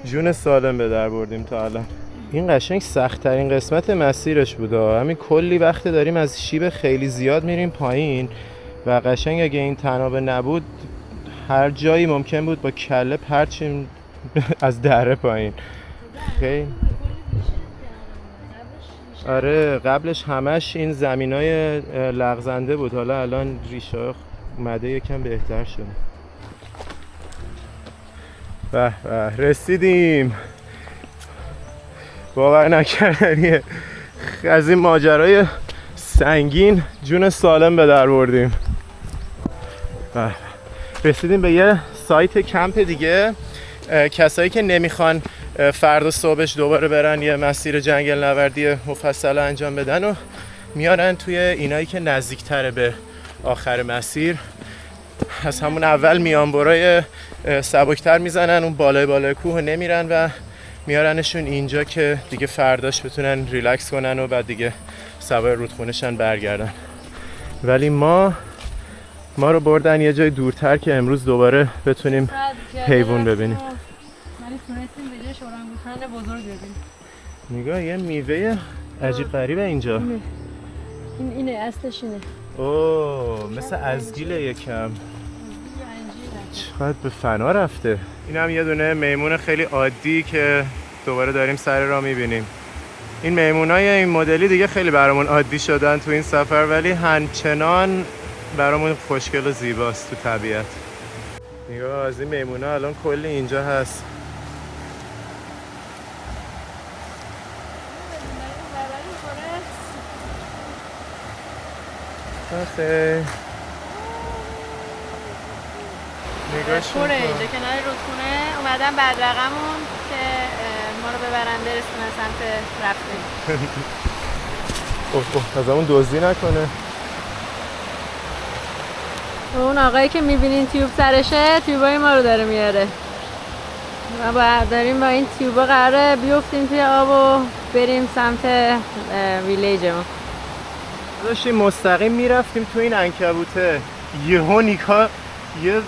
جون سالم به در بردیم تا الان. این قشنگ سخت ترین قسمت مسیرش بوده. همین کلی وقت داریم از شیب خیلی زیاد میریم پایین و قشنگ اگه این تناب نبود هر جایی ممکن بود با کله پرچیم از دره پایین. خیلی آره قبلش همش این زمینای لغزنده بود، حالا الان ریشه اومده یکم بهتر شده. به به رسیدیم. باور نکردنیه از این ماجرای سنگین جون سالم به در بردیم. رسیدیم به یه سایت کمپ دیگه. کسایی که نمیخوان فردا صبحش دوباره برن یه مسیر جنگل نوردی مفصل انجام بدن و میارن توی اینایی که نزدیکتره به آخر مسیر، از همون اول میانبرای سبکتر میزنن، اون بالای کوه نمیرن و میارنشون اینجا که دیگه فرداش بتونن ریلکس کنن و بعد دیگه سوار رودخونه‌شن برگردن. ولی ما رو بردن یه جای دورتر که امروز دوباره بتونیم حیوان ببینیم. ولی تونستیم به جاش اورانگوتان بزرگ ببینیم. نگاه یه میوه عجیب غریبه اینجا. اینه اصلش اینه. اوه مثل ازگیله یکم. چقدر به فنا رفته. این هم یه دونه میمون خیلی عادی که دوباره داریم سر راه میبینیم. این میمونای این مدلی دیگه خیلی برامون عادی شدن تو این سفر ولی همچنان برامون خوشگل و زیباست تو طبیعت. نگاه از این میمونا الان کلی اینجا هست. آخه نگاهش خوره اینجا کنار رودخونه اومدن بدرقمون که ما رو ببرن برسونن سمت رفتن. از همون دزدی نکنه. اون آقایی که میبینین تیوب سرشه تیوبای ما رو داره میاره. ما داریم با این تیوبا قراره بیفتیم توی آب و بریم سمت ویلیجمون. داشتیم مستقیم میرفتیم تو این عنکبوته یهو نیکا یه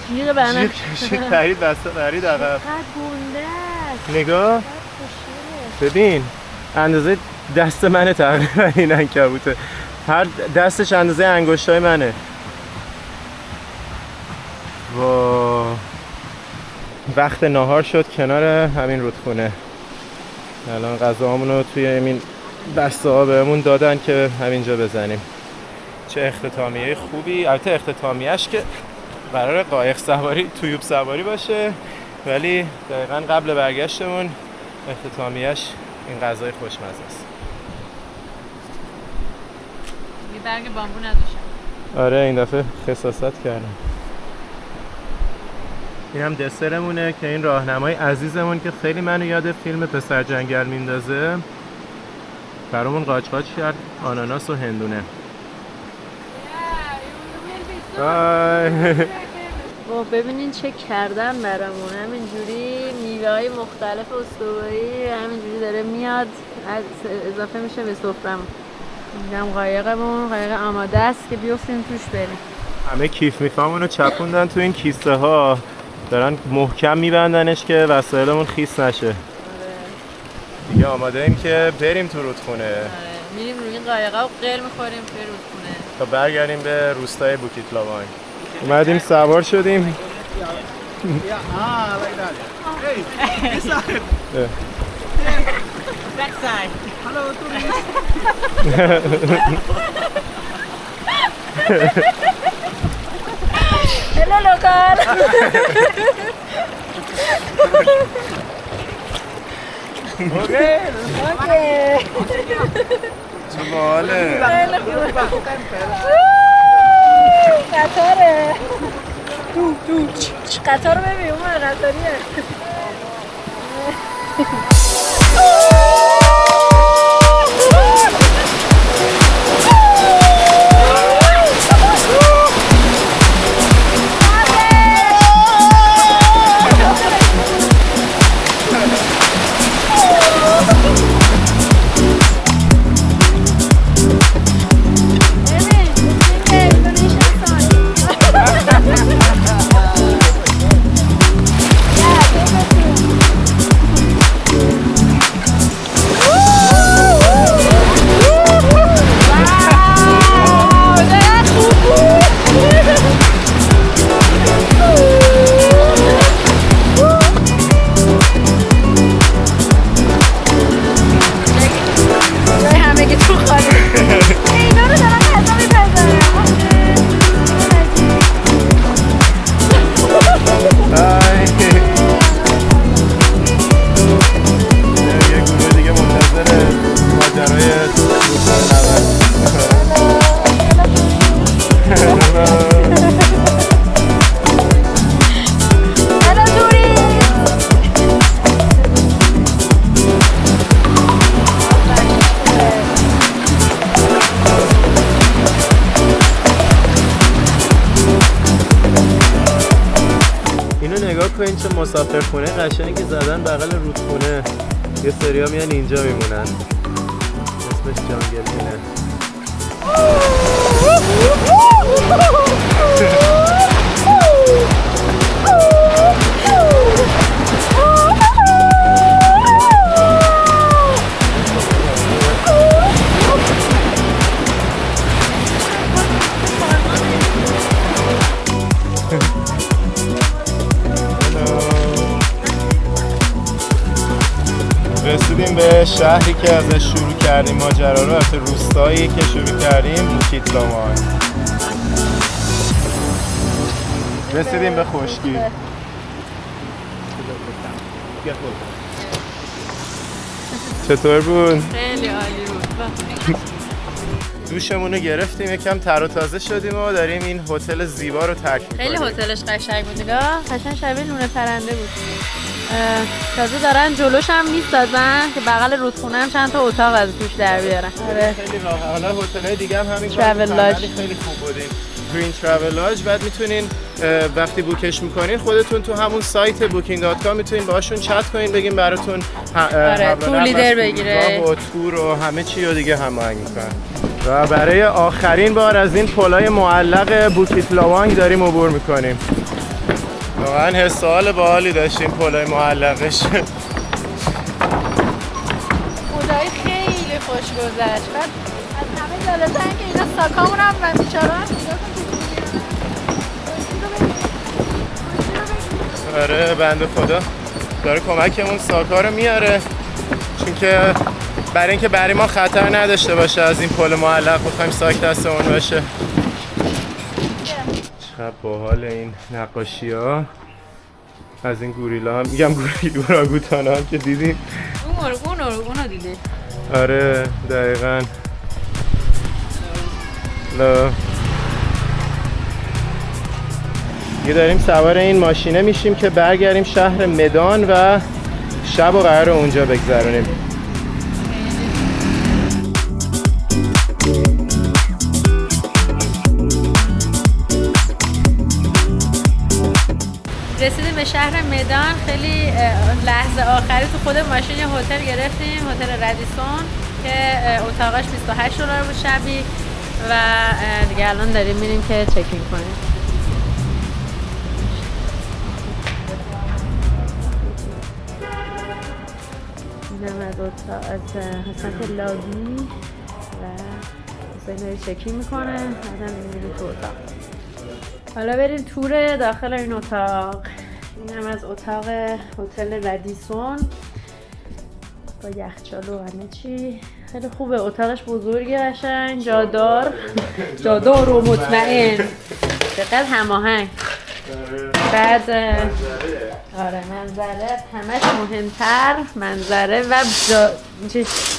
جیغ بنا کشید پرید بسته پرید عقب. چقدر گنده است. نگاه ببین اندازه دست منه تقریبا این عنکبوته، هر دستش اندازه انگشتای منه. وقت ناهار شد کنار همین رودخونه. الان غذاهامون رو توی این بسته ها بهمون دادن که همینجا بزنیم. چه اختتامیه خوبی. البته اختتامیه‌اش که قرار قایق سواری تویوب سواری باشه ولی دقیقاً قبل برگشتمون اختتامیه‌اش این غذای خوشمزه است. یه برگ بامبو نداشتم. آره این دفعه خصاصت کردم. این هم دسرمونه که این راهنمای عزیزمون که خیلی منو یاد فیلم پسر جنگل میندازه برامون قاچ کرد آناناس و هندونه. ببینین چه کردن برامون. همینجوری میوه های مختلف استوایی همینجوری داره میاد اضافه میشه به سفرمون. اینجا هم قایقمون قایق آماده است که بیفتیم توش بریم. همه کیف میفامون رو چپوندن تو این کیسه ها، دارن محکم میبندنش که وسایلمون خیس نشه. دیگه آماده ایم که بریم تو رودخونه. میریم روی این قایقا و قیر میخوریم توی رودخونه تا برگردیم به روستای بوکیت لاوانگ. اومدیم سوار شدیم like that. Hey, this side. Back side. Hello, tourist. Hello local. Okay. چه باحاله. قطاره. قطار رو ببین اون قطاریه. این چه مسافرخونه قشنگی زدن بغل رودخونه. یه سریا میان اینجا میمونن. اسمش جانگلینه. رسیدیم به شهری که ازش شروع کردیم ماجرا رو، از روستایی که شروع کردیم بوکیت لاوان. رسیدیم به خشکی. چطور بود؟ خیلی عالی بود. دوشمون رو گرفتیم، یکم تر و تازه شدیم و داریم این هتل زیبا رو ترک می‌کنیم. خیلی هتلش قشنگ بود، نگاه قشنگ شبیه لونه پرنده بود. تازه دارن جلوش هم میسازن که بغل رودخونه هم چند تا اتاق از توش در بیارن. آره خیلی راحت. حالا هتل‌های دیگه هم همین Travel Lodge. خیلی خوب بودیم. گرین ترافل لاج. بعد میتونین وقتی بوکش میکنین خودتون تو همون سایت booking.com میتونین باهاشون چت کنین، بگین براتون تور لیدر بگیره و تور و همه چی رو دیگه هماهنگ میکنن. و برای آخرین بار از این پلای معلق بوکیت لاوانگ داریم عبور میکنیم. واقعا حس و حال باحالی داشتیم پلای معلقش. خدای خیلی خوش گذشت. بعد از همه جالب‌تر اینکه اینا ساکامون هم و بیچاره‌ها آره بنده خدا داره کمکمون ساکا رو میاره، چون که برای اینکه برای ما خطر نداشته باشه از این پل معلق بخوایم ساک دستمون باشه. چقدر باحال این نقاشی ها از این گوریلا هم، میگم گوراگوتان ها که دیدیم. اونو دیدی؟ آره دقیقاً. لا یه داریم سوار این ماشینه میشیم که برگردیم شهر مدان و شب و قرار اونجا بگذرونیم. رسیدیم به شهر مدان. خیلی لحظه آخری تو خود ماشین یه هتل گرفتیم، هتل رادیسون که اتاقش $28 بود شبی و دیگه الان داریم میریم که چکین کنیم. اینم از اتاق از حسنت لابی و حسین داری چکین میکنه، بعدم میریم تو اتاق. حالا بریم تور داخل این اتاق این هم از اتاق هتل رادیسون با یخچال و همه چی. خیلی خوبه، اتاقش بزرگه، قشنگ جادار و مطمئن. دقیقاً هماهنگ. بعد آره منظره همش مهمتر، منظره و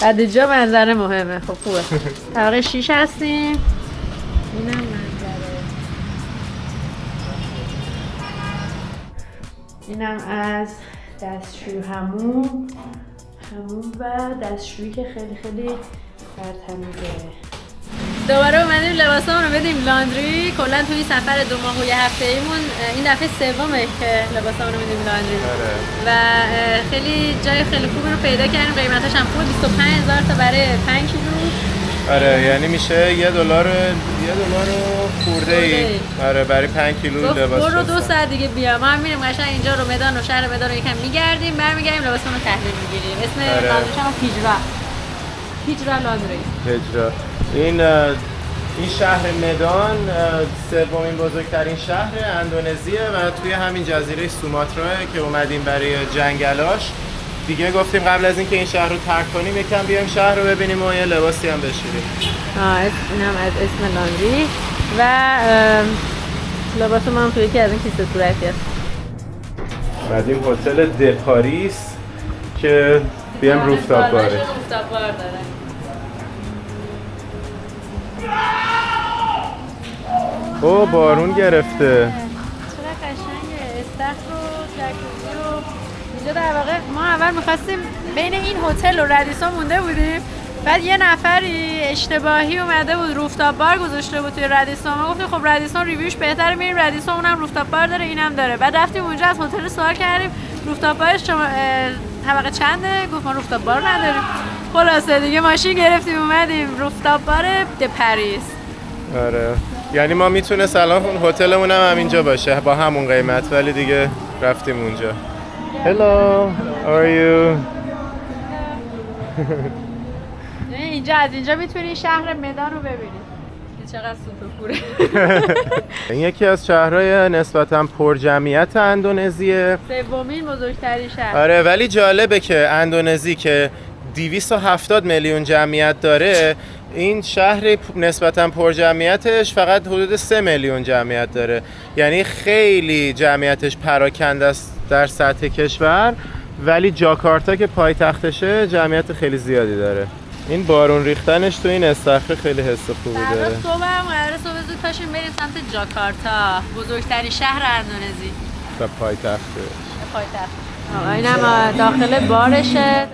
بعد جا منظره مهمه. خب خوبه. طبقه 6 هستیم. اینم منظره. اینم از دستشوی همون و دستشویی که خیلی خیلی برتمیزه. دوباره اومدیم لباسامون رو بدیم لاندری. کلا توی سفر 2 ماه و 1 هفته ایمون این دفعه سومه که لباسامون رو میدیم لاندری و خیلی جای خیلی خوبی رو پیدا کردیم. قیمتش هم خوبه، 25000 تا برای 5 کیلو. آره یعنی میشه $1 خورده ای. آره برای 5 کیلو لباس. برو 2 ساعت دیگه بیا. ما هم میریم قشنگ اینجا رو مدان و شهر مدان رو یکم میگردیم، برمیگردیم لباسمون رو تحویل میگیریم. اسم لاندریش هم هیجرا لاندری. هیجرا. این شهر مدان سومین بزرگترین شهر اندونزیه و توی همین جزیره سوماترا که اومدیم برای جنگلاش. دیگه گفتیم قبل از اینکه این شهر رو ترک کنیم یکم بیایم شهر رو ببینیم و یه لباسی هم بشوریم. اینم از اسم لاندری و لباس ما هم توی یکی از این کیسه صورتی هست. اومدیم هتل د پاریس که بیام روفتاپ باره. روفتاپ بار داره. او بارون گرفته. چقدر قشنگه. استخر و جکوزی و اینجا در واقع ما اول می‌خواستیم بین این هتل و رادیسون مونده بودیم. بعد یه نفری اشتباهی اومده بود روفتاپ بار گذاشته بود توی رادیسون. ما گفتیم خب رادیسون ریویوش بهتره، میریم رادیسون، اونم روفتاپ بار داره، اینم داره. بعد رفتیم اونجا از هتل سوال کردیم روفتاپ بارش طبقه چنده؟ گفت ما روفتاپ بار نداریم. خلاصه دیگه ماشین گرفتیم اومدیم روفتاپ بار د پاریس. آره یعنی ما میتونست الان هتلمون هم همینجا باشه با همون قیمت، ولی دیگه رفتیم اونجا. Hello, how are you? اینجا از اینجا میتونی شهر مدان رو ببینی. چقدر سوپرپوره. این یکی از شهرهای نسبتاً پر جمعیت اندونزیه. سومین بزرگترین شهر. آره ولی جالبه که اندونزی که 270 میلیون جمعیت داره، این شهر نسبتاً پر جمعیتش فقط حدود 3 میلیون جمعیت داره. یعنی خیلی جمعیتش پراکنده است در سطح کشور، ولی جاکارتا که پایتختشه جمعیت خیلی زیادی داره. این بارون ریختنش تو این استخر خیلی حس خوبی داره. صبح هم قراره صبح زود پاشیم بریم سمت جاکارتا، بزرگترین شهر اندونزی. و پایتختش. پایتخت. اینم داخل بارشه.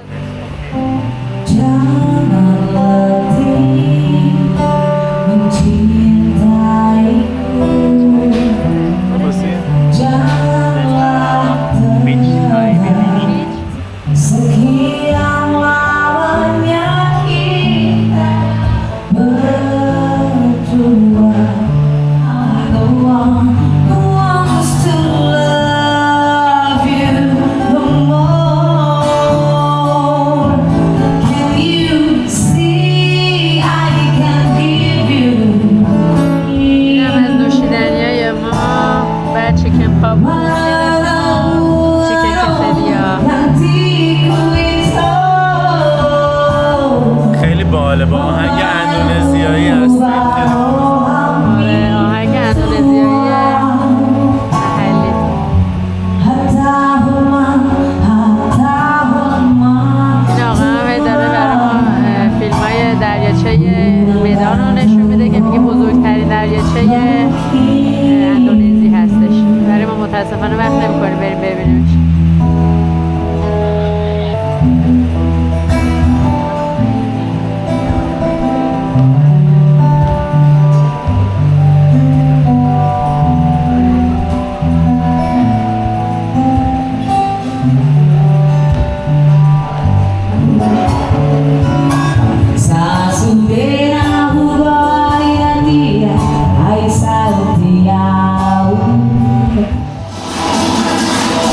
با آهنگ اندونزیایی هست. آره آهنگ اندونزیایی محلی. این آقا هم داره برای ما فیلم های دریاچه مدان رو نشون میده که میگه بزرگترین دریاچه اندونزی هستش. برای ما متاسفانه وقت نمیکنیم بریم ببینیمش.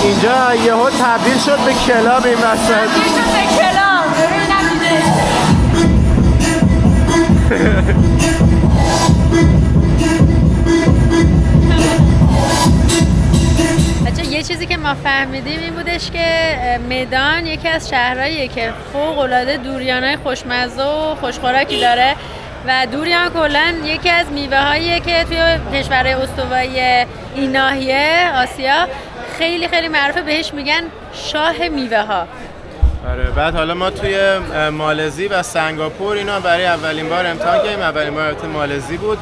اینجا یهو تبدیل شد به کلاب این وسط. تبدیل شد به کلاب. بچه یه چیزی که ما فهمیدیم این بودش که مدان یکی از شهرهاییه که فوق‌العاده دوریانای خوشمزه و خوشخوراکی داره و دوریان کلاً یکی از میوه‌هاییه که توی کشورهای استوایی این ناحیه آسیا خیلی خیلی معروفه، بهش میگن شاه میوه ها. آره بعد حالا ما توی مالزی و سنگاپور اینا برای اولین بار امتحان کردیم. اولین بار تو مالزی بود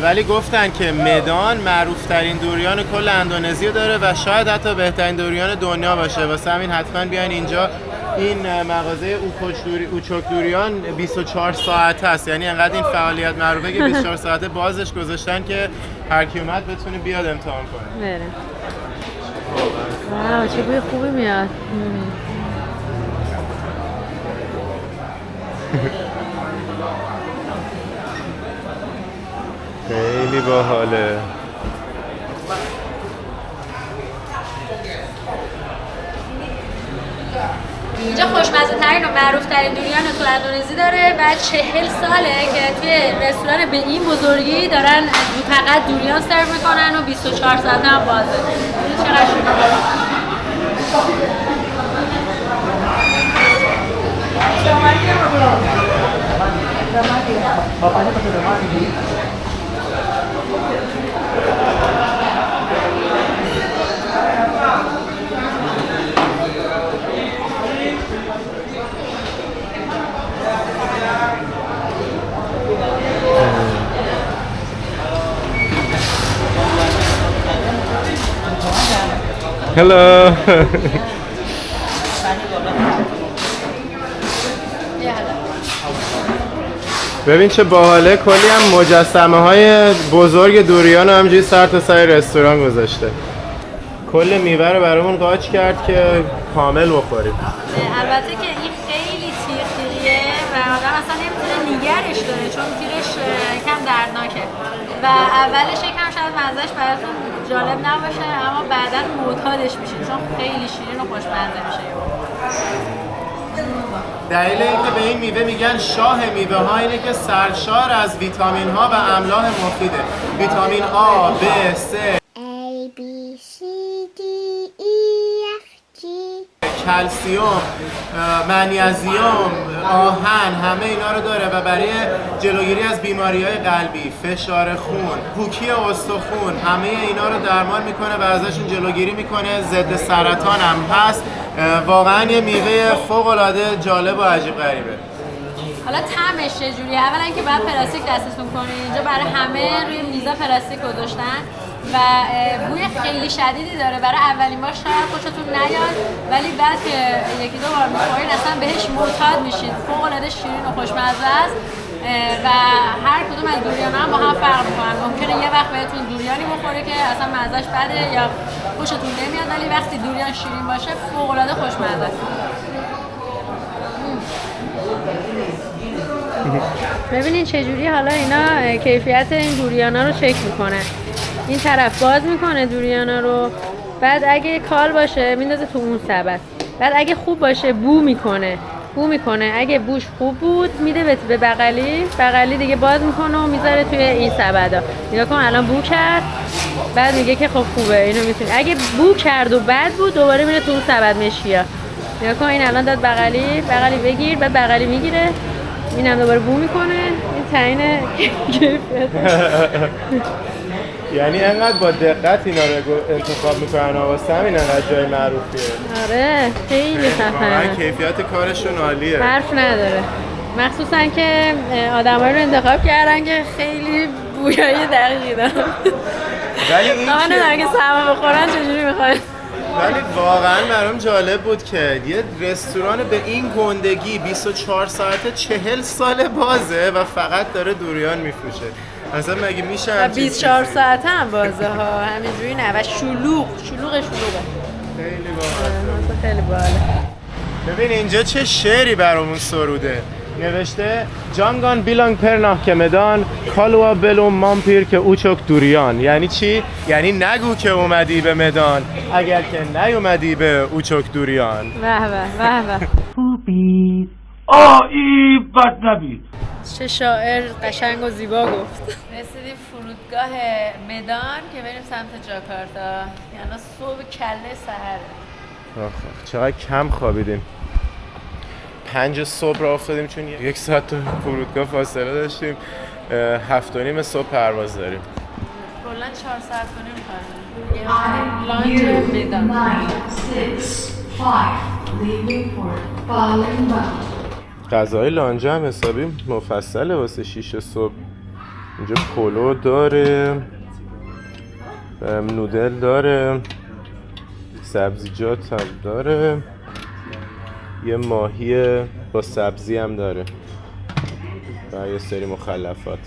ولی گفتن که مدان معروفترین دوریان کل اندونزی داره و شاید حتی بهترین دوریان دنیا باشه. واسه همین حتما بیاین اینجا. این مغازه اوچوک دوریان 24 ساعت هست، یعنی انقدر این فعالیت معروفه که 24 ساعته بازش گذاشتن که هر کی اومد بتونه بیاد امتحان کنه. بره. واو چه بوی خوبی میاد. خیلی باحاله. اینجا خوشمزه ترین و معروف ترین دوریان تو اندونزی داره و 40 ساله که توی رستوران به این بزرگی دارن فقط دوریان سرو میکنن و 24 ساعت هم بازه. چقدر Hello. ببین چه باحاله، کلی هم مجسمه های بزرگ دوریان همجوری سر تا سر رستوران گذاشته. کل میوه رو برامون قاچ کرد که کامل بخوریم. البته که این خیلی تیغیه و آدم اصلا نمیتونه نگرش داره چون تیرش کم دردناکه و اولش یکم شاید مزهش براتون جالب نباشه اما بعدا معتادش میشین چون خیلی شیرین و خوشمزه میشه. دلیل اینکه به این میوه میگن شاه میوه ها اینه که سرشار از ویتامین ها و املاح مفیده. ویتامین A, B, C, A, B, C, D, E, F, G. کلسیوم، منیزیم، آهن، همه اینا رو داره و برای جلوگیری از بیماری‌های قلبی، فشار خون، پوکی استخون، همه اینا رو درمان میکنه و ازشون جلوگیری میکنه. ضد سرطان هم هست. واقعا یه میوه فوق‌العاده جالب و عجیب غریبه. حالا طعمش چجوریه؟ اولا که باید پلاستیک دستتون کنین. اینجا برای همه روی میزا پلاستیک گذاشتن و بوی خیلی شدیدی داره. برای اولین بار شاید خوشتون نیاد ولی بعد که یکی دو بار میخورین اصلا بهش معتاد میشین. فوق‌العاده شیرین و خوشمزه است و هر کدوم از دوریانا هم با هم فرق میکنن. ممکنه یه وقت بهتون دوریانی بخوره که اصلا مزهش بده یا خوشتون نمیاد ولی وقتی دوریان شیرین باشه فوق‌العاده خوشمزه است. ببینین چجوری حالا اینا کیفیت این دوریانا رو چک میکنه. این طرف باز میکنه دوریانا رو، بعد اگه کال باشه میندازه تو اون سبد، بعد اگه خوب باشه بو میکنه اگه بوش خوب بود میده به بغلی دیگه باز میکنه و میذاره توی این سبدا. نگاه کن الان بو کرد بعد میگه که خب خوبه اینو میتونی. اگه بو کرد و بد بود دوباره میره تو اون سبد مشیا. نگاه کن این الان داد بغلی بگیر، بعد بغلی میگیره، اینم دوباره بو میکنه. این تعیین کیفیت. یعنی انقدر با دقت اینا رو انتخاب میکنن واسه همین انقدر جای معروفیه. آره خیلی خفنه. کیفیت کارشون عالیه. حرف نداره. مخصوصا که آدمایی رو انتخاب کردن که خیلی بویای دقیقی دارن. ولی این که سرما بخورن چجوری میخوان. ولی واقعا برام جالب بود که یه رستوران به این گندگی 24 ساعته 40 سال بازه و فقط داره دوریان میفروشه. اصلا مگه میشه و 24 ساعت هم بازه ها همینجوری نه و شلوغه. خیلی باحاله. ببین اینجا چه شعری برامون سروده. نوشته جانگان بیلانگ پرناه که مدان کالوا بلوم مامپیر که اوچوک دوریان. یعنی چی؟ یعنی نگو که اومدی به مدان اگر که نیومدی به اوچوک دوریان. به به ای بد نبید. چه شاعر قشنگ و زیبا گفت. رسیدیم فرودگاه مدان که بریم سمت جاکارتا. یعنی صبح کله سحره. چقدر کم خوابیدیم. 5 صبح را افتادیم چون 1 ساعت تا فرودگاه فاصله داشتیم. 7:30 صبح پرواز داریم. کلا 4 ساعت کنیم لانچ مدان. 6, 5, leaving for following bound. غذای لانج هم حسابی مفصله واسه 6 صبح. اینجا پلو داره، نودل داره، سبزیجات هم داره، یه ماهی با سبزی هم داره و یه سری مخلفات.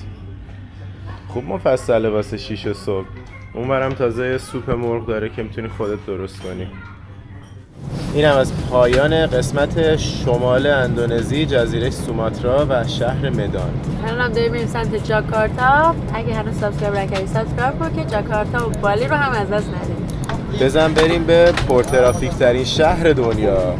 خوب مفصله واسه 6 صبح. اون برم تازه سوپ مرغ داره که میتونی خودت درست کنی. این هم از پایان قسمت شمال اندونزی، جزیره سوماترا و شهر مدان. الان داریم میریم سمت جاکارتا. اگه هنوز سابسکرایب نکردی سابسکرایب کن که جاکارتا و بالی رو هم از دست ندیم. بزن بریم به پرترافیک ترین شهر دنیا.